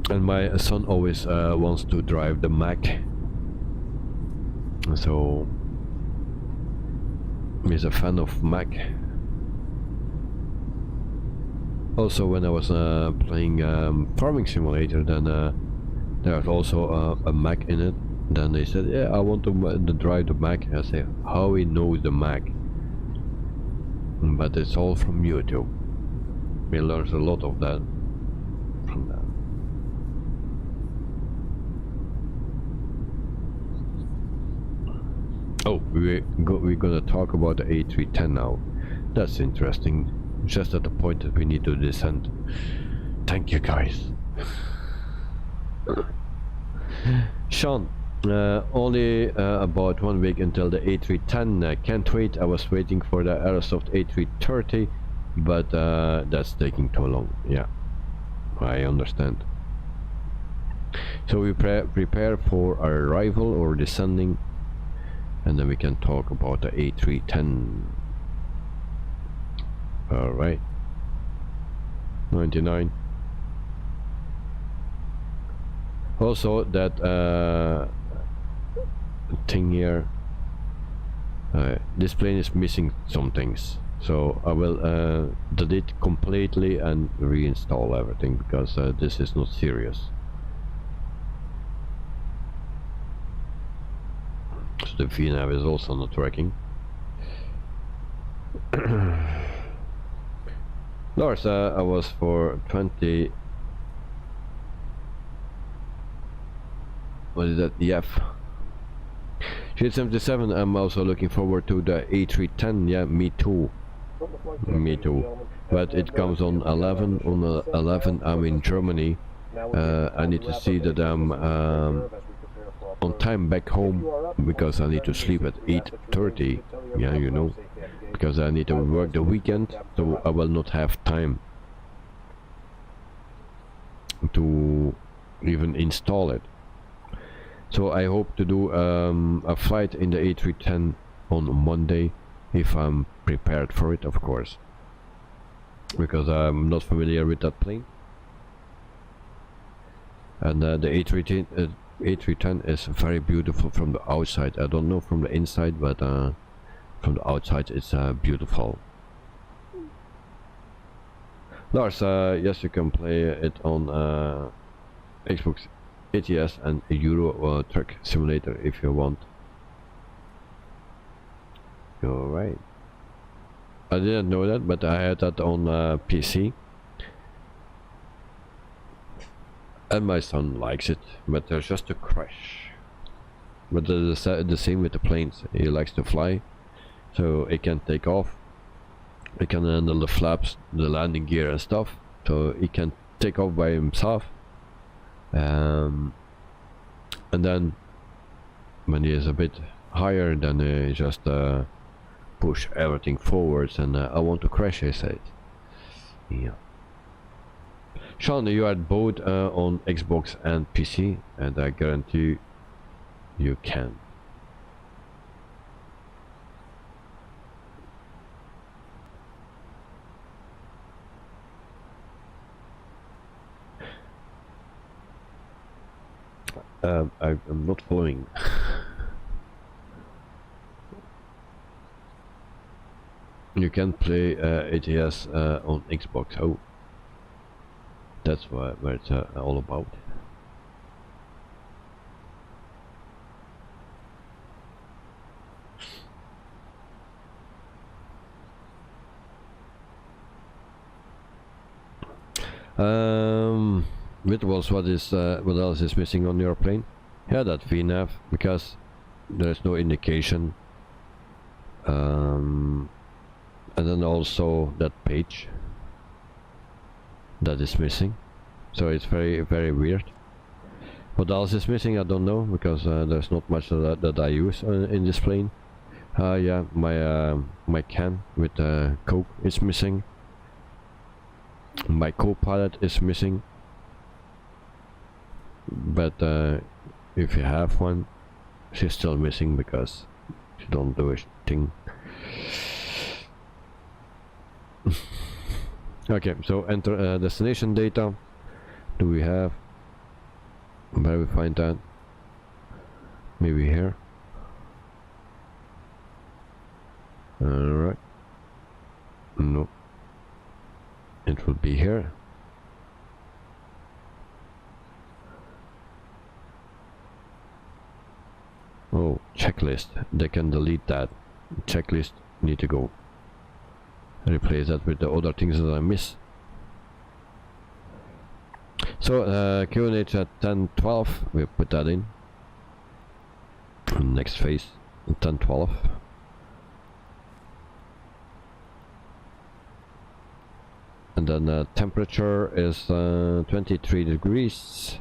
and my son always wants to drive the Mac, so he's a fan of Mac. Also, when I was playing Farming Simulator, then there's also a Mac in it. Then they said, yeah, I want to drive the Mac. I say, how he knows the Mac? But it's all from YouTube. We learned a lot of that from that. Oh, we're gonna talk about the A310 now. That's interesting. Just at the point that we need to descend. Thank you, guys. Sean, only about 1 week until the A310. Can't wait. I was waiting for the Aerosoft A330, but that's taking too long. Yeah, I understand. So we prepare for our arrival or descending, and then we can talk about the A310. All right, 99. Also, that thing here, this plane is missing some things, so I will delete completely and reinstall everything, because this is not serious. so the VNAV is also not working. Lars, I was for 20. What is that? F. Shade 77. I'm also looking forward to the A310. Yeah, me too. Me too. But it comes on 11. On 11, I'm in Germany. I need to see that I'm on time back home because I need to sleep at 8:30. Yeah, you know, because I need to work the weekend, so I will not have time to even install it. So I hope to do a flight in the A310 on Monday, if I'm prepared for it, of course, because I'm not familiar with that plane. And the A310 is very beautiful from the outside. I don't know from the inside, but from the outside it's beautiful. Lars, yes, you can play it on Xbox ATS and Euro Truck Simulator if you want. Alright. I didn't know that, but I had that on PC. And my son likes it, but there's just a crash. But the same with the planes. He likes to fly, so he can take off. He can handle the flaps, the landing gear and stuff, so he can take off by himself. And then when he is a bit higher, then he just push everything forwards, and I want to crash, he said. Yeah. Sean, you had both on Xbox and PC, and I guarantee you can. I'm not following. You can play ATS on Xbox. Oh, that's where it's all about. What else is missing on your plane? Yeah, that VNAV, because there is no indication. And then also that page that is missing, so it's very, very weird. What else is missing, I don't know, because there's not much that I use in this plane. Yeah, my can with Coke is missing. My co-pilot is missing, but if you have one, she's still missing because she don't do a thing. Okay, so enter destination data. Do we have? Where we find that? Maybe here. Alright. No. It will be here. Oh, checklist. They can delete that. Checklist need to go. Replace that with the other things that I miss. So QNH at 10:12, we put that in. Next phase, 10:12. And then temperature is 23 degrees.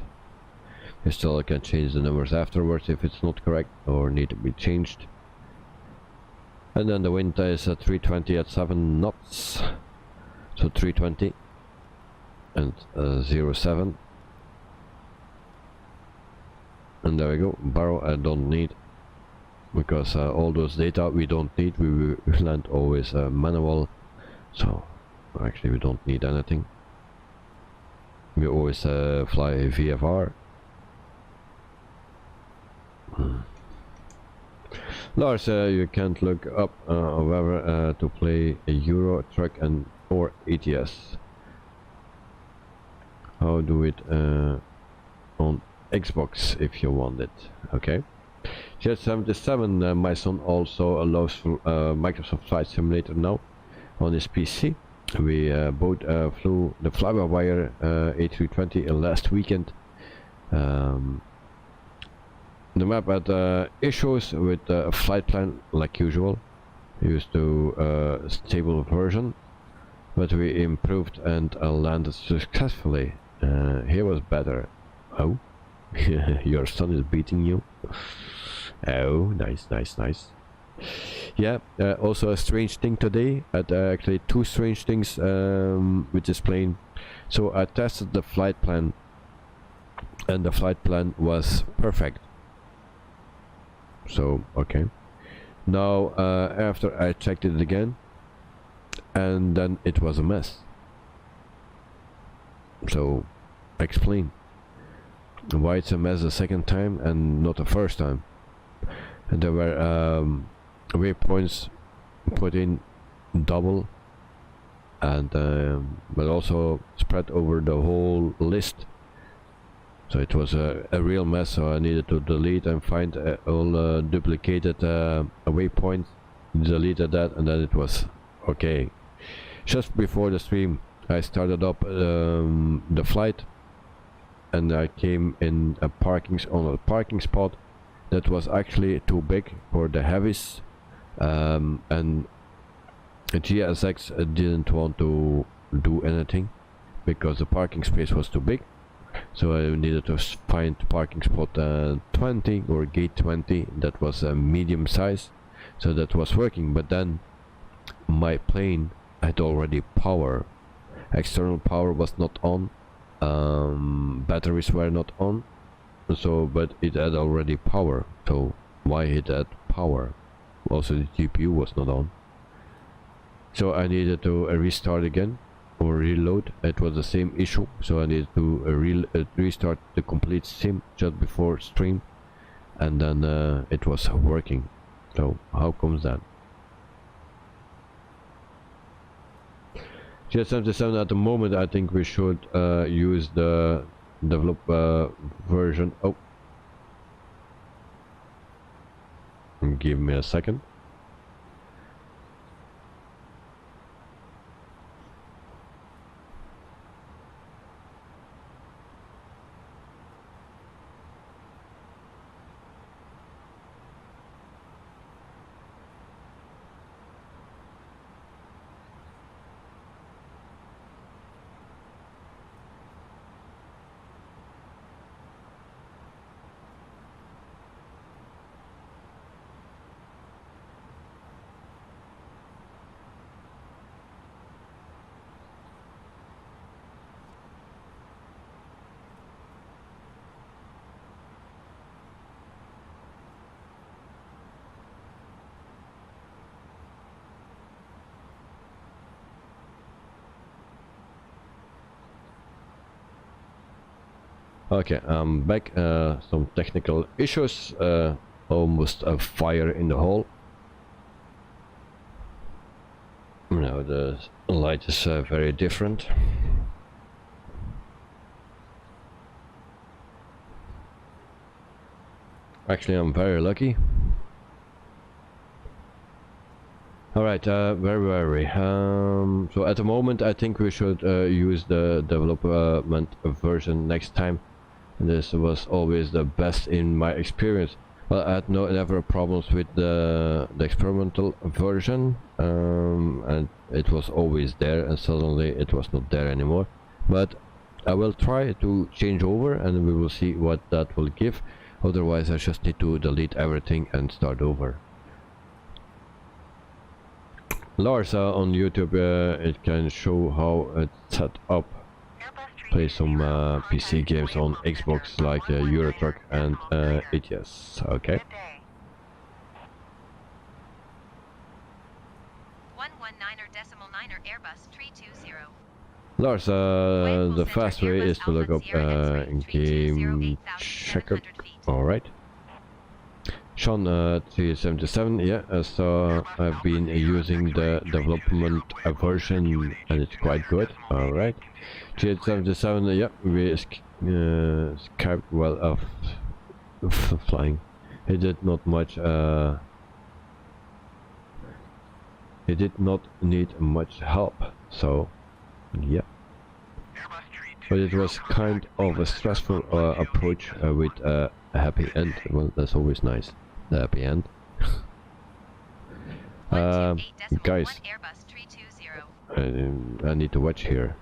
You still can change the numbers afterwards if it's not correct or need to be changed. And then the wind is at 320 at 7 knots. So 320 and 07. And there we go. Barrow I don't need, because all those data we don't need. We land always manual, so actually we don't need anything. We always fly VFR. Lars, you can't look up however to play a Euro Truck and or ATS. How do it on Xbox if you want it? Okay. GS77, my son also allows for Microsoft Flight Simulator now on his PC. We both flew the flybywire a3220 last weekend. The map had issues with flight plan like usual. We used to stable version, but we improved and landed successfully. Here was better. Oh, your son is beating you. Oh, nice, nice, nice. Yeah, also a strange thing today. Actually two strange things with this plane. So I tested the flight plan, and the flight plan was perfect. So okay. Now after I checked it again, and then it was a mess. So explain why it's a mess the second time and not the first time. And there were waypoints put in double, and but also spread over the whole list. So it was a real mess. So I needed to delete and find all duplicated waypoints, deleted that, and then it was okay. Just before the stream I started up the flight, and I came in a parking spot that was actually too big for the heavies, and GSX didn't want to do anything because the parking space was too big. So I needed to find parking spot 20 or gate 20 that was a medium size, so that was working. But then my plane had already power, external power was not on, batteries were not on, so but it had already power. So why it had power? Also the GPU was not on, so I needed to restart again or reload. It was the same issue, so I needed to restart the complete sim just before stream, and then it was working. So how comes that? GS77 at the moment, I think we should use the develop version. Oh, give me a second. Okay, I'm back. Some technical issues. Almost a fire in the hall. Now the light is very different. Actually, I'm very lucky. Alright, where were we? So at the moment I think we should use the development version next time. This was always the best in my experience. Well, I had never problems with the experimental version, and it was always there, and suddenly it was not there anymore. But I will try to change over and we will see what that will give. Otherwise I just need to delete everything and start over. Lars on YouTube, it can show how it's set up. Play some PC games on Xbox like Euro Truck and ATS. Okay. 119.9 Airbus 320. Lars, the fast way is to look up game checker. Alright. Sean, 377, yeah, so I've been using the development version and it's quite good. Alright. 377, yeah, we Skype well of flying. he did not much. He did not need much help. So, yeah. But it was kind of a stressful approach with a happy end. Well, that's always nice. The happy end. Guys, I need to watch here.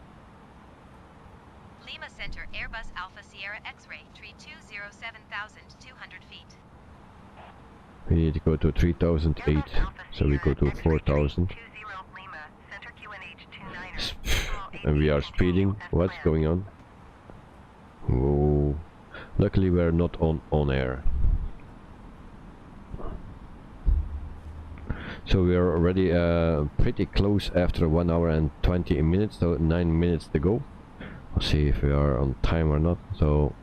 Lima Center Airbus Alpha Sierra X-ray tree 207,200 feet. We need to go to 3008, so we go to 4000. And we are speeding. What's going on? Whoa. Luckily we're not on air. So we are already pretty close after 1 hour and 20 minutes, so 9 minutes to go. I'll see if we are on time or not. So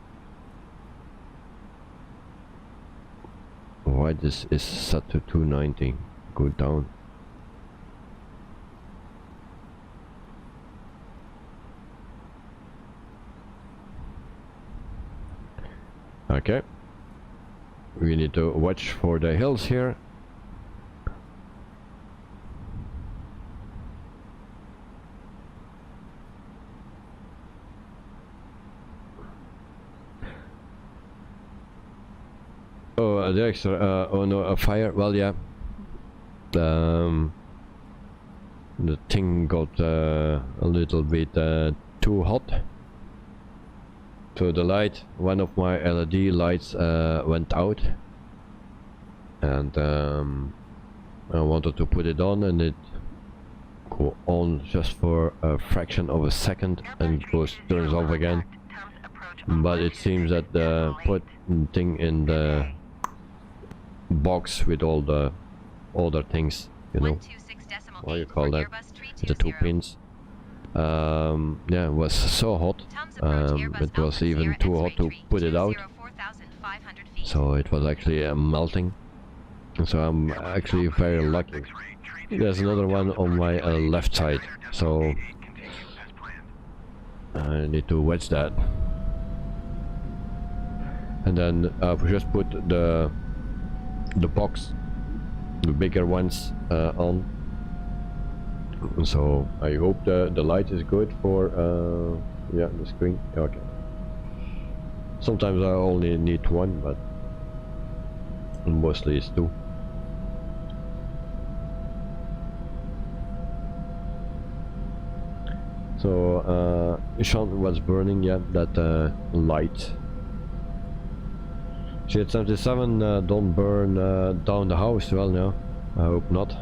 why this is set to 290? Go down. Okay. We need to watch for the hills here. Oh, the extra, oh no, a fire, well yeah. The thing got a little bit too hot. So the light, one of my LED lights went out. And I wanted to put it on and it go on just for a fraction of a second and it goes turns off again. But it seems that the put thing in the box with all the other things, you know, what do you call that, the 2 pins, yeah, it was so hot, it was even too hot to put it out, so it was actually melting, so I'm actually very lucky. There's another one on my left side, so I need to watch that. And then I've just put the box, the bigger ones on, so I hope the light is good for yeah, the screen. Okay, sometimes I only need one, but mostly it's 2. So Sean was burning, yeah, that light. G77 don't burn down the house. Well, no, I hope not.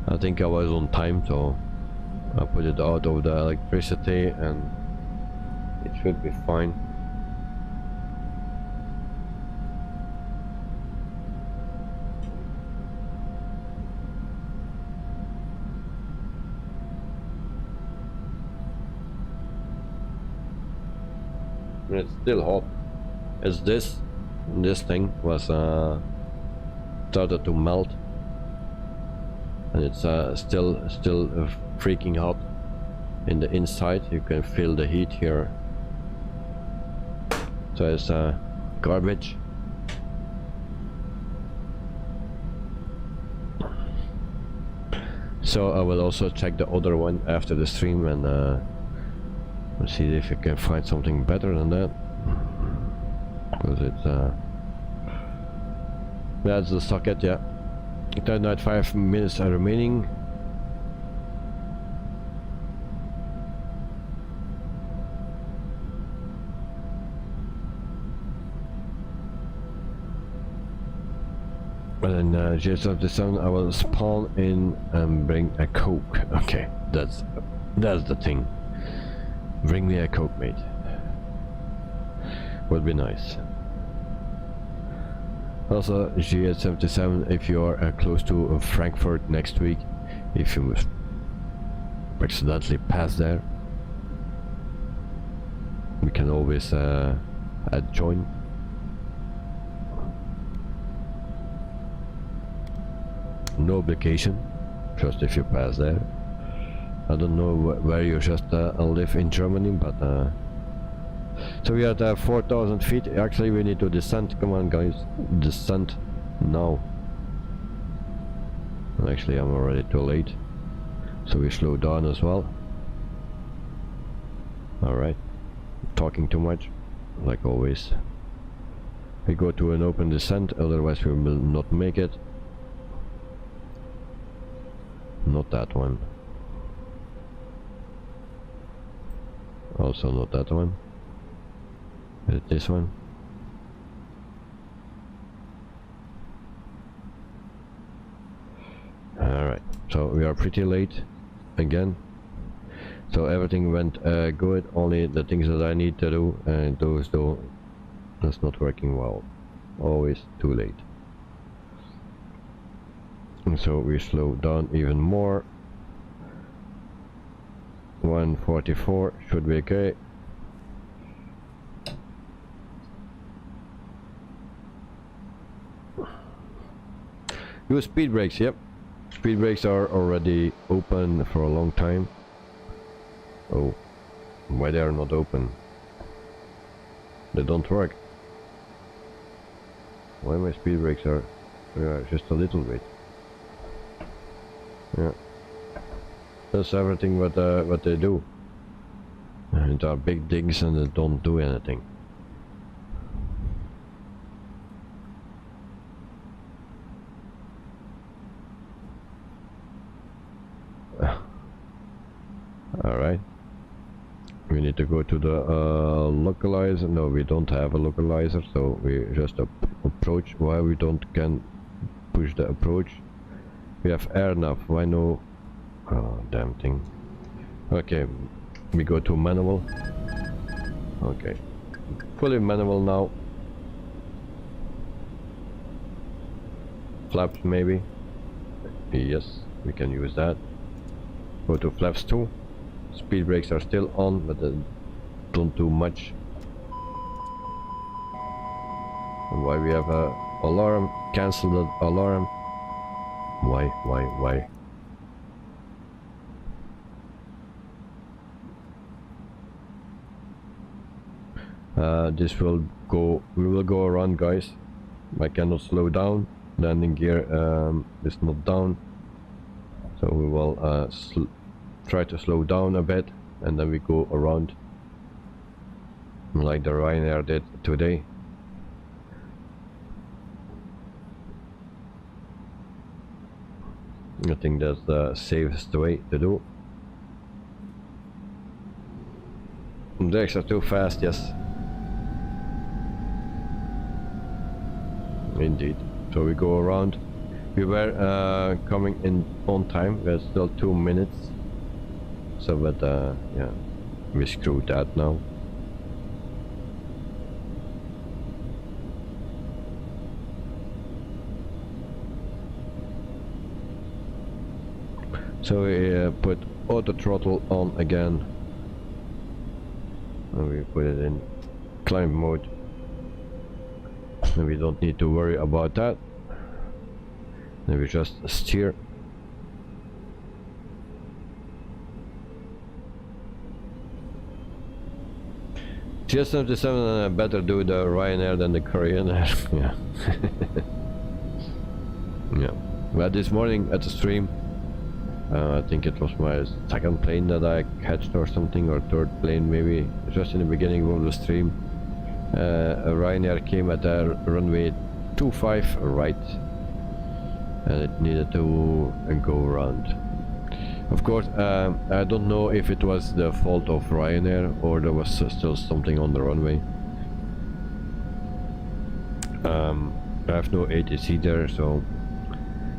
I think I was on time, so I put it out of the electricity and it should be fine. And it's still hot. It's this thing was started to melt, and it's still freaking hot in the inside. You can feel the heat here, so it's garbage. So I will also check the other one after the stream and let's see if I can find something better than that. Because it's that's the socket, yeah. 5 minutes are remaining. And then just after the sun I will spawn in and bring a Coke. Okay, that's the thing. Bring me a Coke, mate. Would be nice. Also, GS77, if you are close to Frankfurt next week, if you accidentally pass there, we can always join. No obligation, just if you pass there. I don't know where you just live in Germany, but So we are at 4,000 feet. Actually, we need to descend. Come on, guys, descend now. Actually, I'm already too late. So we slow down as well. Alright. Talking too much, like always. We go to an open descent, otherwise we will not make it. Not that one. Also not that one. Is it this one? Alright, so we are pretty late again. So everything went good, only the things that I need to do, and those though, that's not working well. Always too late. And so we slow down even more. 144 should be okay. Use speed brakes, yep. Speed brakes are already open for a long time. Oh, why they are not open? They don't work. Why my speed brakes are just a little bit. Yeah, that's everything what they do. And are big digs and they don't do anything. Alright. We need to go to the localizer. No, we don't have a localizer, so we just approach. Why we can push the approach? We have air nav. Why no? Oh, damn thing. Okay, we go to manual. Okay, fully manual now. Flaps maybe. Yes, we can use that. Go to flaps 2. Speed brakes are still on, but they don't do much. And why we have a alarm? Cancel the alarm. Why? This will go. We will go around, guys. I cannot slow down. Landing gear is not down, so we will try to slow down a bit, and then we go around like the Ryanair did today. I think that's the safest way to do. Brakes are too fast, yes. Indeed. So we go around. We were coming in on time. There's still 2 minutes. So, but yeah, we screwed that now. So we put auto throttle on again, and we put it in climb mode, and we don't need to worry about that. And we just steer. GS77 better do the Ryanair than the Korean Air. Yeah. Yeah. Well, this morning at the stream, I think it was my second plane that I catched or something, or third plane maybe, just in the beginning of the stream. A Ryanair came at runway 25 right, and it needed to go around. Of course, I don't know if it was the fault of Ryanair or there was still something on the runway. I have no ATC there, so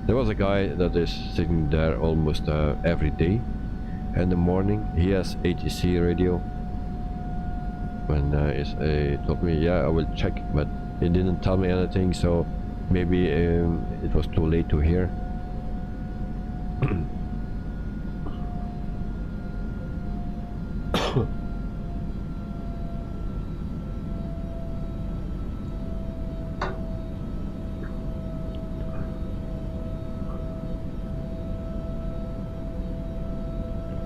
there was a guy that is sitting there almost every day in the morning. He has ATC radio, and he told me, yeah, I will check, but he didn't tell me anything, so maybe it was too late to hear.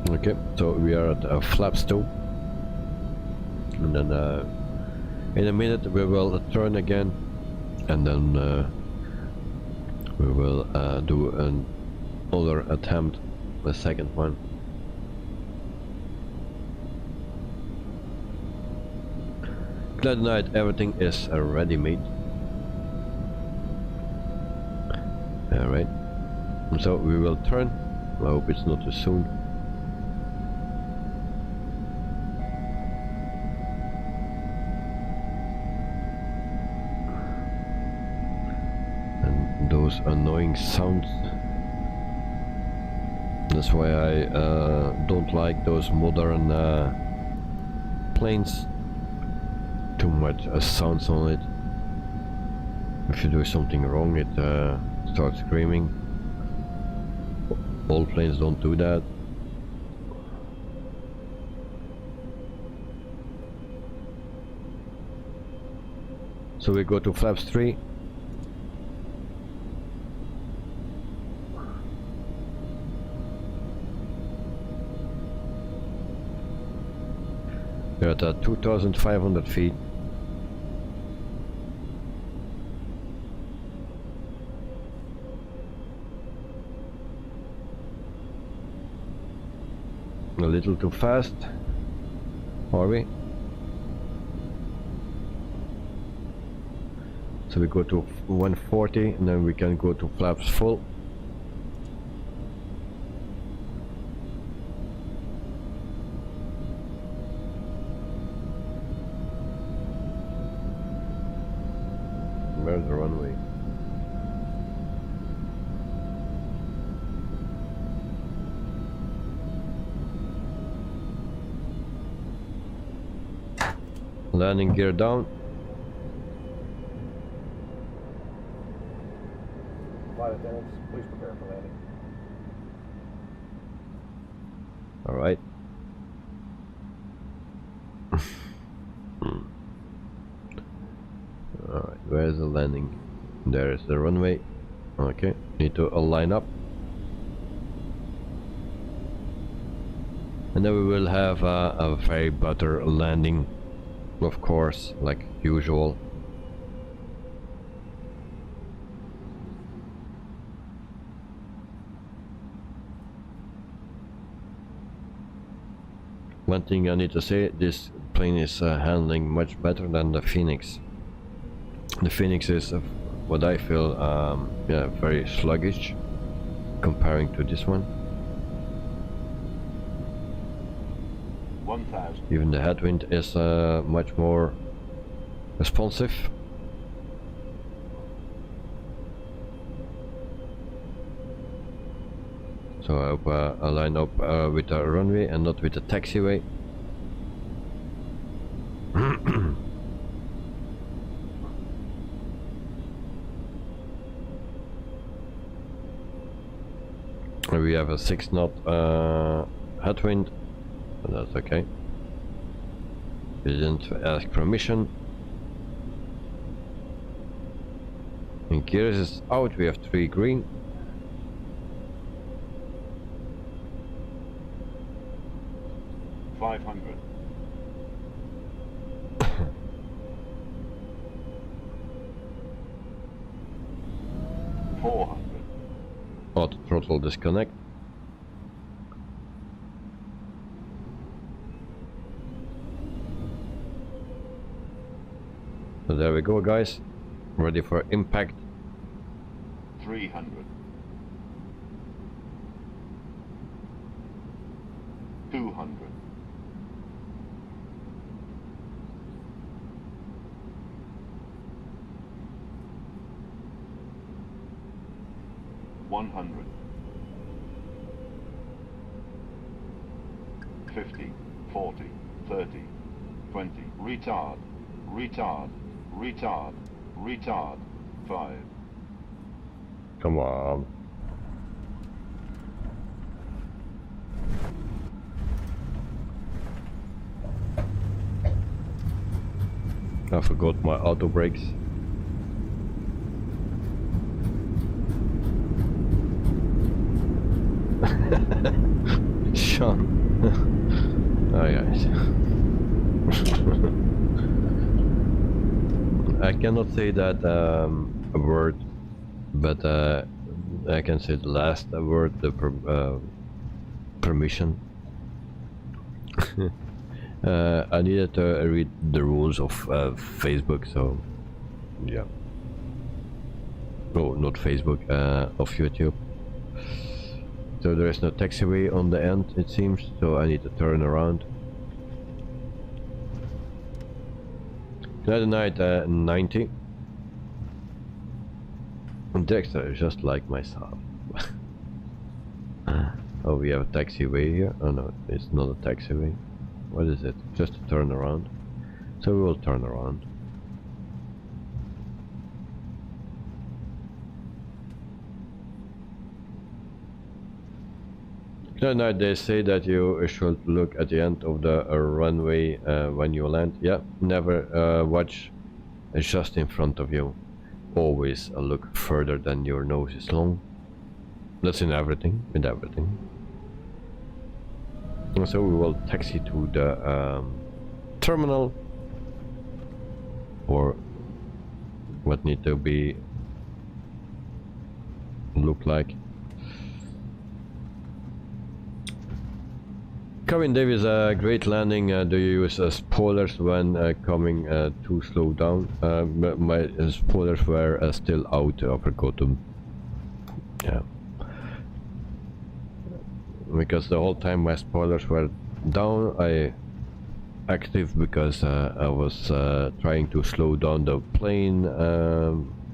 Okay, so we are at flaps 2. And then in a minute we will turn again, and then we will do another attempt, the second one. Glad night, everything is ready made. Alright, so we will turn. I hope it's not too soon. And those annoying sounds. That's why I don't like those modern planes. Too much sounds on it. If you do something wrong, it starts screaming. All planes don't do that. So we go to flaps 3. We're at 2,500 feet. A little too fast, are we? So we go to 140 and then we can go to flaps full. Where's the runway? Landing gear down. Flight attendants, please prepare for landing. Alright. Alright, where's the landing? There is the runway. Okay, need to align up. And then we will have a very butter landing. Of course, like usual. One thing I need to say, this plane is handling much better than the Phoenix. The Phoenix is, what I feel, yeah, very sluggish comparing to this one. 1,000. Even the headwind is much more responsive. So I hope I line up with the runway and not with the taxiway. We have a 6 knot headwind. That's okay. We didn't ask permission. And gears is out, we have 3 green. $500. $400. Auto throttle disconnect. So there we go, guys. Ready for impact. 300. 200. 100. 50, 40, 30, 20. Retard. Retard. Retard. Retard. 5. Come on. I forgot my auto brakes. Sean. Oh, guys. I cannot say that a word, but I can say the last word, the permission. I needed to read the rules of Facebook, so yeah. Oh, not Facebook, of YouTube. So there is no taxiway on the end, it seems, so I need to turn around. Another night 90. Dexter is just like myself. Oh, we have a taxiway here. Oh no, it's not a taxiway. What is it? Just a turn around. So we will turn around. Now they say that you should look at the end of the runway when you land. Yeah, never watch just in front of you. Always look further than your nose is long. That's in everything, with everything. And so we will taxi to the terminal, or what need to be look like. Kevin Davis, great landing. Do you use spoilers when coming too slow down? My spoilers were still out. I forgot them. Yeah. Because the whole time my spoilers were down, I active because I was trying to slow down the plane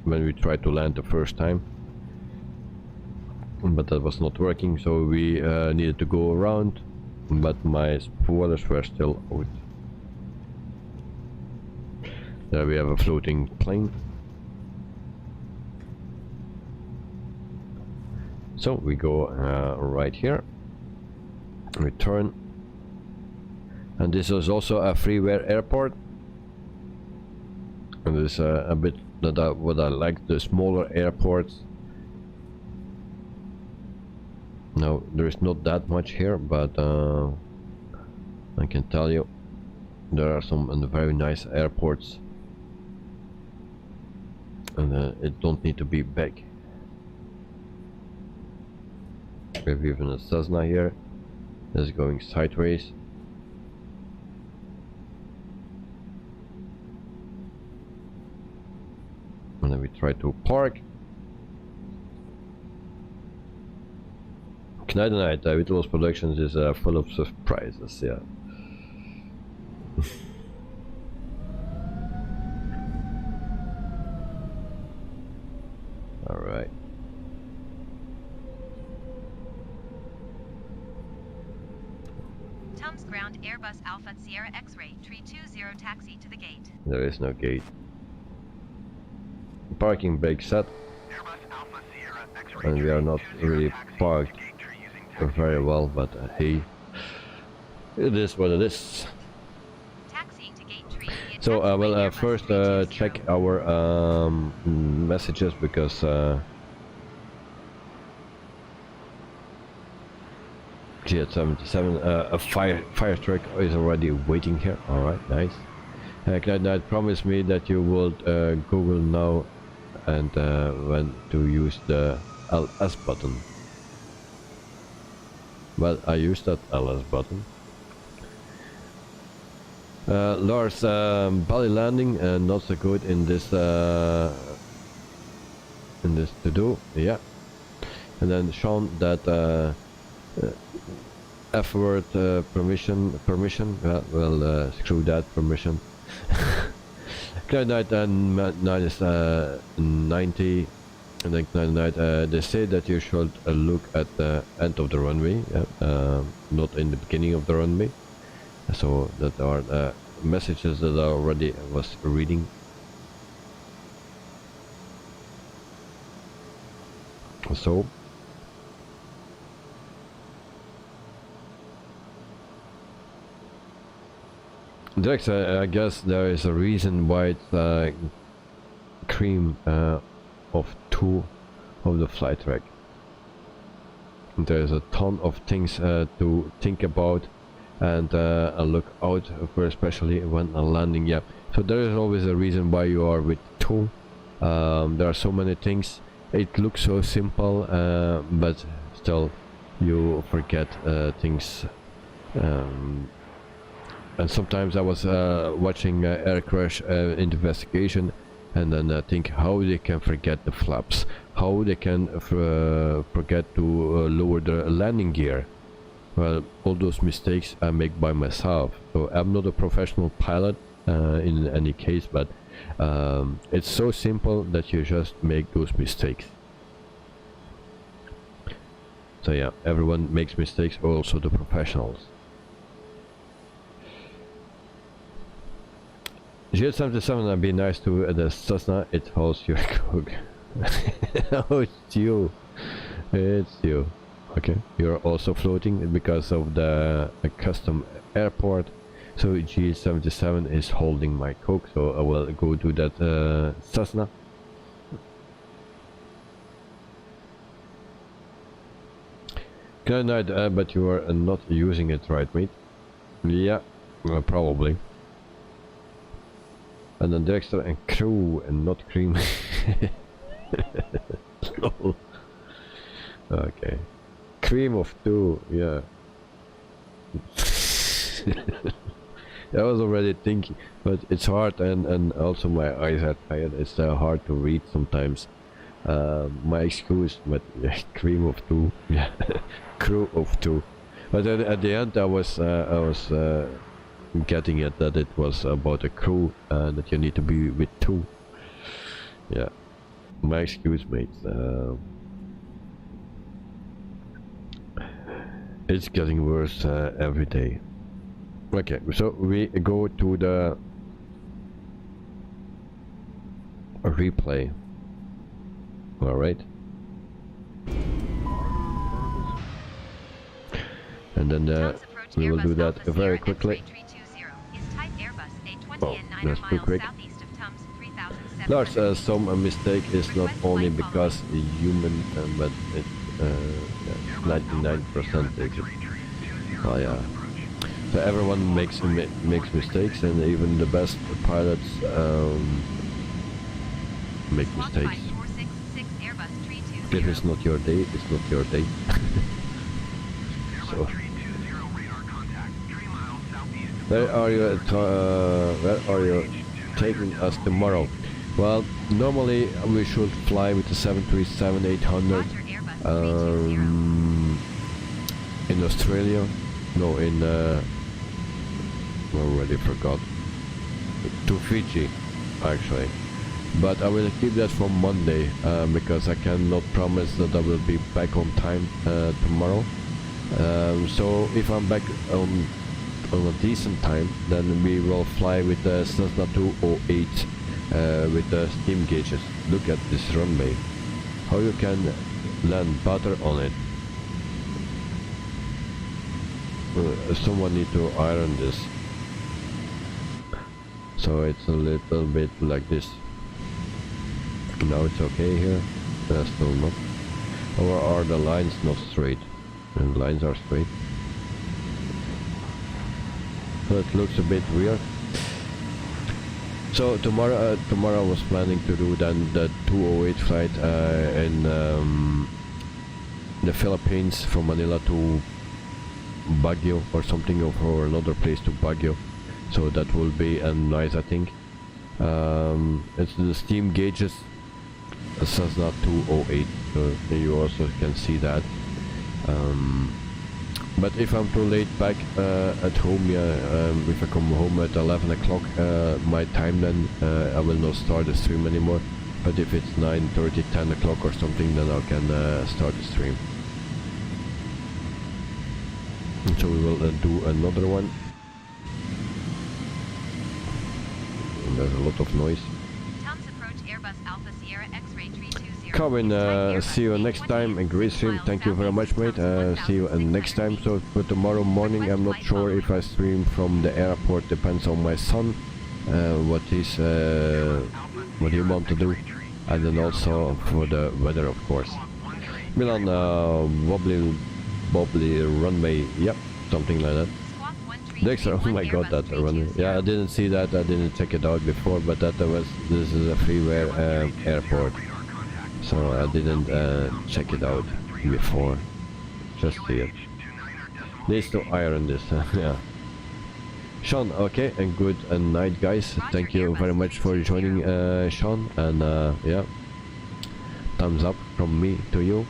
when we tried to land the first time. But that was not working, so we needed to go around. But my spoilers were still out. There we have a floating plane. So we go right here, return, and this is also a freeware airport. And this is a bit that what I like, the smaller airports. Now there is not that much here, but I can tell you there are some very nice airports, and it don't need to be big. We have even a Cessna here that's going sideways. And then we try to park. Night night, Vitals Productions is full of surprises, yeah. Alright. Tumbes ground Airbus Alpha Sierra X-ray, tree 20 taxi to the gate. There is no gate. Parking brake set. And we are not really parked very well, but hey, it is what it is. Taxi to gate tree. So I will first check our messages, because G77 a fire truck is already waiting here. All right, nice. Cloud9 promised me that you would Google now and when to use the LS button. Well, I used that LS button. Lars, belly landing not so good in this to do, yeah. And then Sean, that F word permission, well, screw that permission. Cloud9 and -90. And then Cloud9, they say that you should look at the end of the runway, not in the beginning of the runway. So that are messages that I already was reading. So Drex, I guess there is a reason why it's cream of 2 of the flight track. There's a ton of things to think about and look out for, especially when landing. Yeah, so there is always a reason why you are with two. There are so many things. It looks so simple, but still you forget things. And sometimes I was watching air crash investigation, and then I think how they can forget the flaps, how they can forget to lower the landing gear. Well, all those mistakes I make by myself. So I'm not a professional pilot in any case, but it's so simple that you just make those mistakes. So yeah, everyone makes mistakes, also the professionals. G77 would be nice to the Cessna, it holds your cook. Oh, it's you. It's you. Okay, you're also floating because of the custom airport. So G77 is holding my coke, so I will go to that Cessna. Good night, but you are not using it, right, mate? Yeah, probably. And then Dexter and crew and not cream. Okay. Cream of two, yeah. I was already thinking, but it's hard, and also my eyes are tired. It's hard to read sometimes. My excuse, but yeah, cream of two, yeah, crew of two. But at the end, I was getting it that it was about a crew, that you need to be with two. Yeah, my excuse, mate. It's getting worse every day. Okay, so we go to the replay. All right. And then we will do that very quickly. Oh, that's too quick. Lars, some mistake is not only because human, but it's 99%. Oh yeah. So everyone makes mistakes, and even the best pilots make mistakes. If it's not your day, it's not your day. So, where are you taking us tomorrow? Well, normally we should fly with the 737-800 in Australia. No, in already forgot. To Fiji, actually. But I will keep that for Monday, because I cannot promise that I will be back on time tomorrow. So if I'm back on a decent time, then we will fly with the Cessna 208 with the steam gauges. Look at this runway. How you can land butter on it. Someone need to iron this. So it's a little bit like this. Now it's okay here. Still not. Or are the lines not straight? And lines are straight. So it looks a bit weird. So tomorrow I was planning to do then the 208 flight in the Philippines from Manila to Baguio or something, or another place to Baguio. So that will be nice, I think. It's the steam gauges. It says not 208, so you also can see that. But if I'm too late back at home, if I come home at 11 o'clock my time, then I will not start the stream anymore. But if it's 9:30, 10 o'clock or something, then I can start the stream. And so we will do another one. And there's a lot of noise. Colin, see you next time, and great stream. Thank you very much, mate. See you next time. So for tomorrow morning, I'm not sure if I stream from the airport. Depends on my son, what he want to do, and then also for the weather, of course. Milan, wobbly runway. Yep, something like that. Dexter, oh my god, that running. Yeah, I didn't see that, I didn't check it out before, but this is a freeware airport. So I didn't check it out before. Just see it. Needs to iron this, yeah. Sean, okay, and good night, guys. Thank you very much for joining, Sean, and yeah, thumbs up from me to you.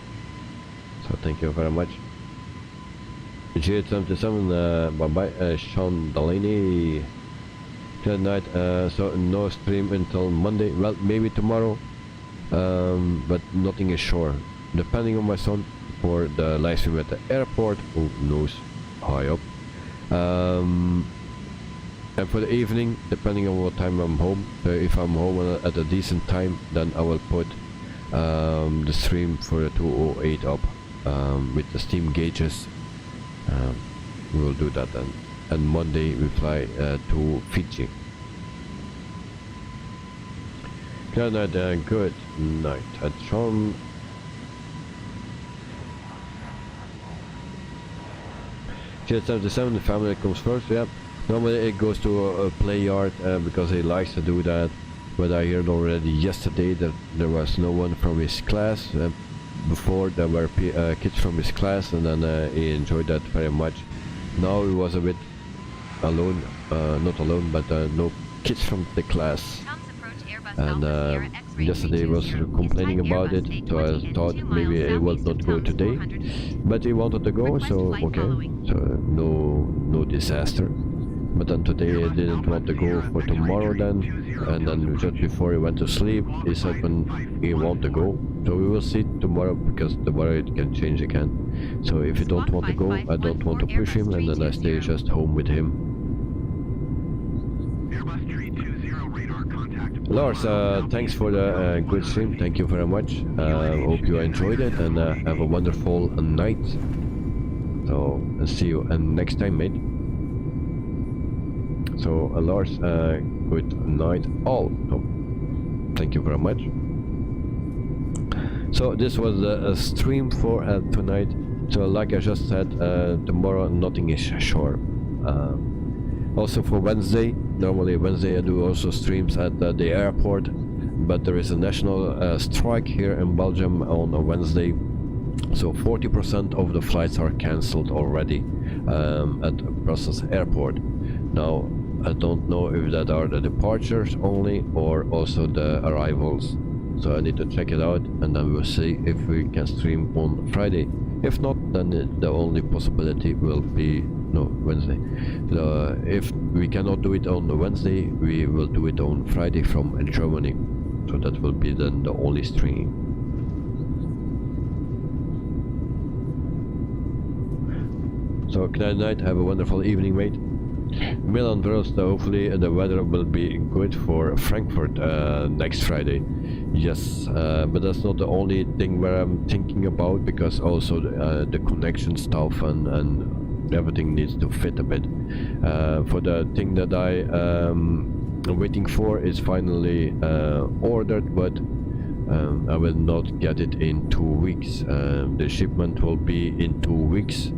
So thank you very much. G77, bye bye, Sean Delaney. Good night. So no stream until Monday. Well, maybe tomorrow, but nothing is sure. Depending on my son for the live stream at the airport. Who knows? High up. And for the evening, depending on what time I'm home. If I'm home at a decent time, then I will put the stream for the 208 up with the steam gauges. We will do that then. And Monday we fly to Fiji. Good night, good night. Sean. G77, the family comes first, yeah. Normally it goes to a play yard because he likes to do that. But I heard already yesterday that there was no one from his class. Before there were kids from his class, and then he enjoyed that very much. Now he was a bit alone, not alone, but no kids from the class. And yesterday he was complaining about it, so I thought maybe he will not go today. But he wanted to go, so okay, so no disaster. But then today he didn't want to go for tomorrow then, and then just before he went to sleep, he said when he want to go. So we will see tomorrow, because tomorrow it can change again. So if he don't want to go, I don't want to push him, and then I stay just home with him. Lars, thanks for the good stream, thank you very much. Hope you enjoyed it, and have a wonderful night. So see you next time, mate. So Lars, good night all. So, thank you very much. So this was a stream for tonight. So like I just said, tomorrow nothing is sure. Also for Wednesday, normally Wednesday I do also streams at the airport, but there is a national strike here in Belgium on a Wednesday. So 40% of the flights are cancelled already at Brussels airport. Now I don't know if that are the departures only or also the arrivals. So I need to check it out, and then we'll see if we can stream on Friday. If not, then the only possibility will be Wednesday. If we cannot do it on the Wednesday, we will do it on Friday from Germany. So that will be then the only stream. So good night, have a wonderful evening, mate. Milan Verst, hopefully the weather will be good for Frankfurt next Friday. Yes, but that's not the only thing where I'm thinking about, because also the connection stuff and everything needs to fit a bit. For the thing that I am waiting for is finally ordered, but I will not get it in 2 weeks. The shipment will be in 2 weeks,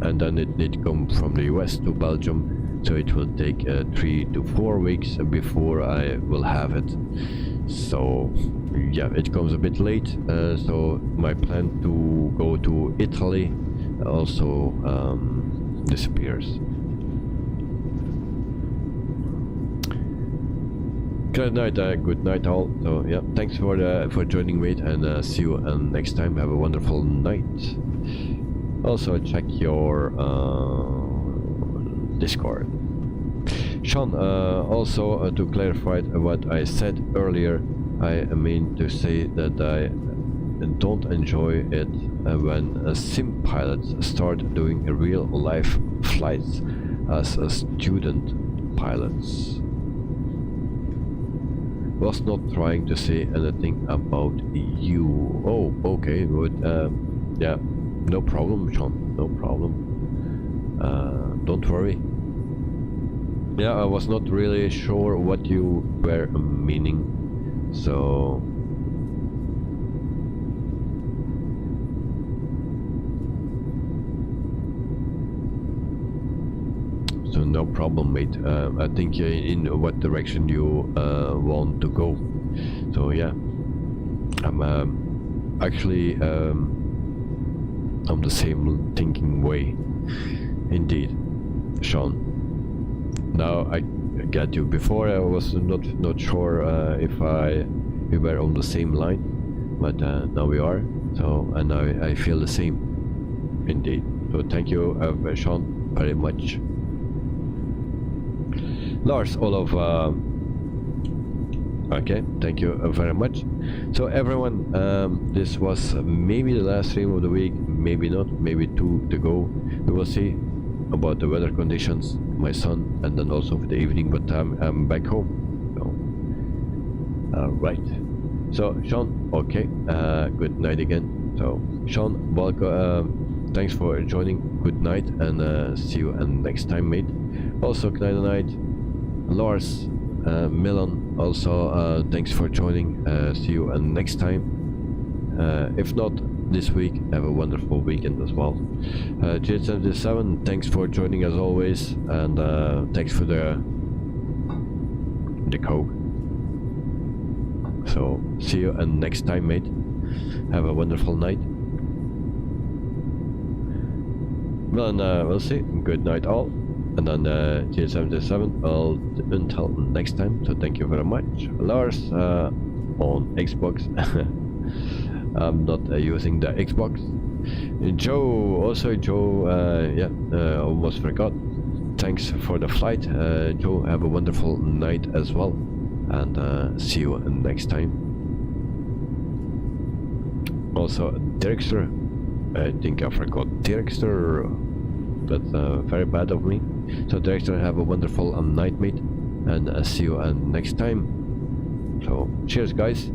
and then it need to come from the US to Belgium. So it will take 3 to 4 weeks before I will have it. So yeah, it comes a bit late. So my plan to go to Italy also disappears. Good night all. So yeah, thanks for joining, mate, and see you next time. Have a wonderful night. Also check your Discord. Sean, also to clarify what I said earlier, I mean to say that I don't enjoy it when sim pilots start doing real life flights as student pilots. Was not trying to say anything about you. Oh, okay, good. Yeah, no problem, Sean, no problem. Don't worry. Yeah, I was not really sure what you were meaning, so So no problem, mate. I think in what direction you want to go. So yeah, I'm actually on the same thinking way. Indeed, Sean. Now I get you. Before I was not sure if we were on the same line, but now we are. So and I feel the same. Indeed. So thank you, Sean, very much. Lars, Olof, okay, thank you very much. So everyone, this was maybe the last stream of the week, maybe not, maybe 2 to go. We will see about the weather conditions, my son, and then also for the evening, but I'm back home. So, right. So Sean, okay, good night again. So Sean, welcome, thanks for joining, good night, and see you next time, mate. Also, good night. Lars, Milan, also thanks for joining. See you next time. If not this week, have a wonderful weekend as well. J77, thanks for joining as always, and thanks for the coke. So see you next time, mate. Have a wonderful night. Well, and we'll see. Good night all. And then J77, until next time. So thank you very much. Lars, on Xbox. I'm not using the Xbox. Joe, also Joe, yeah, almost forgot. Thanks for the flight. Joe, have a wonderful night as well. And see you next time. Also, Dirkster. I think I forgot Dirkster. That's very bad of me. So Director, have a wonderful night, mate, and see you next time. So cheers, guys.